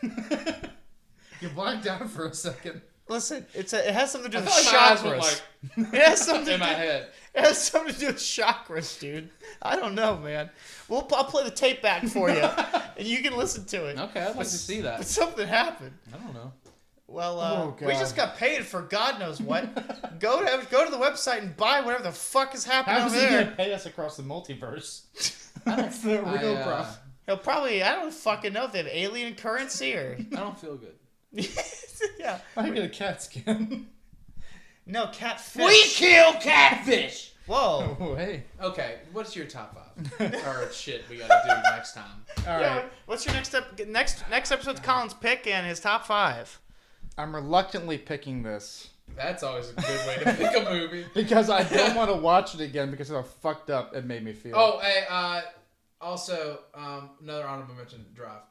You blacked out for a second. Listen, it has something to do I with felt like my eyes went chakras. like It has something to in my do. head. It has something to do with chakras, dude. I don't know, man. I'll play the tape back for you, and you can listen to it. Okay, I'd like to see But that. something happened. I don't know. Well, Oh, we God. just got paid for God knows what. Go to the website and buy whatever the fuck is happening How is over he there. gonna pay us across the multiverse? That's the real problem. He'll probably, I don't fucking know if they have alien currency or. I don't feel good. Yeah. I can get a cat skin. No, catfish. We kill catfish! Whoa. Oh, hey. Okay, what's your top 5? Or shit we gotta do next time. All Yeah, right. what's your next step? Next episode's Colin's pick and his top 5. I'm reluctantly picking this That's always a good way to pick a movie. because I don't want to watch it again because of how fucked up it made me feel. Oh, hey, also, another honorable mention, Drive.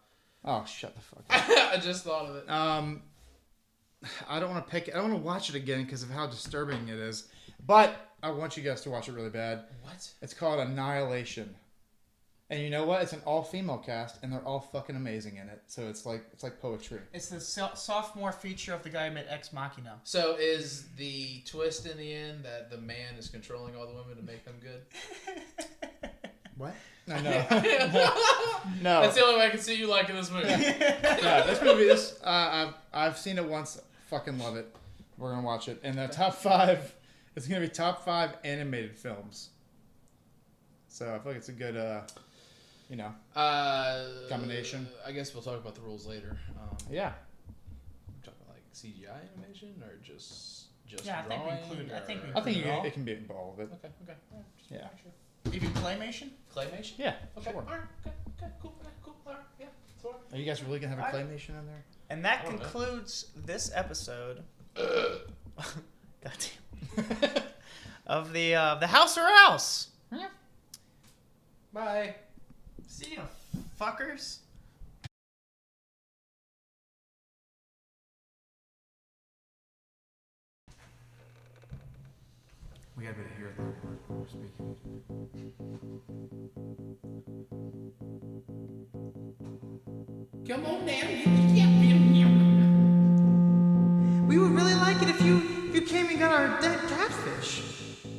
Oh, shut the fuck up. I just thought of it. I don't want to pick it. I don't want to watch it again because of how disturbing it is. But I want you guys to watch it really bad. What? It's called Annihilation. And you know what? It's an all-female cast, and they're all fucking amazing in it. So it's like poetry. It's the sophomore feature of the guy who made Ex Machina. So is the twist in the end that the man is controlling all the women to make them good? What? No. No. That's the only way I can see you liking this movie. No, this movie, I've seen it once. Fucking love it. We're gonna watch it. And the top 5, it's gonna be top 5 animated films. So I feel like it's a good, combination. I guess we'll talk about the rules later. Yeah. Talking like CGI animation or just Yeah, I think we drawing? include. I think we. I think include it all. it can be all of it. Okay. Yeah. Even claymation. Claymation? Yeah. Okay. Sure. All right. Okay. Cool. All right. Yeah. Sure. Are you guys really gonna have a claymation in there? And that don't know. concludes this episode. Goddamn. Of the House or Rouse. Bye. See ya, fuckers. We gotta be able to hear it though when we're speaking. Come on now. We would really like it if you came and got our dead catfish.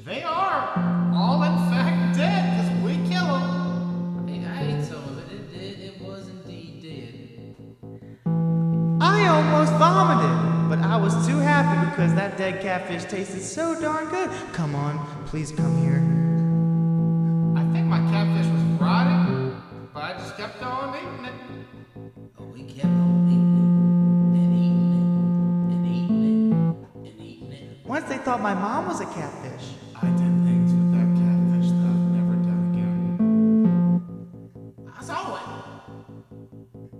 They are all in fact dead because we kill them. Hey, I ate some of it. It was indeed dead. I almost vomited, but I was too happy because that dead catfish tasted so darn good. Come on, please come here. I think my catfish was rotting, but I just kept on eating it. Oh, we kept on eating it. Once they thought my mom was a catfish. I did things with that catfish that I've never done again. I saw it.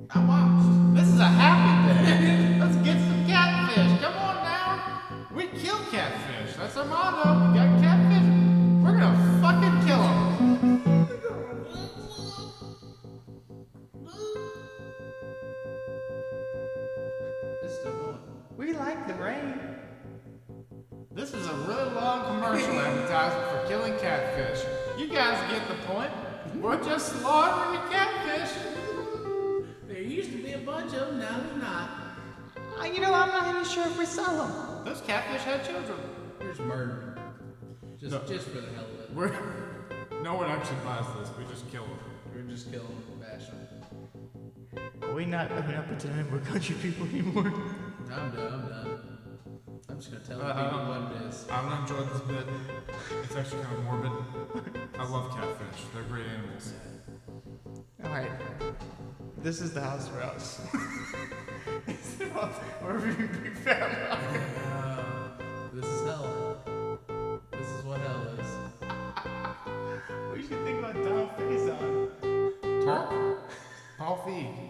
I watched. This is a happy day. Let's get some catfish. Come on now. We kill catfish. That's our motto. We got catfish. We're gonna fucking kill them. It's still going. We like the rain. This is a really long commercial advertisement for killing catfish. You guys get the point. We're just slaughtering the catfish. There used to be a bunch of them, now there's not. I'm not even sure if we sell them. Those catfish had children. Here's murder. Just for the hell of it. No one actually buys this. We just kill them. We're just killing them, bashing them. We're not pretending we're country people anymore. I'm done. I'm just gonna tell people what it is. I don't enjoy this bit. It's actually kind of morbid. I love catfish. They're great animals. Alright. This is the House or Else. We're being big fan. This is hell. This is what hell is. We should think about Tom Faison. Paul Feig.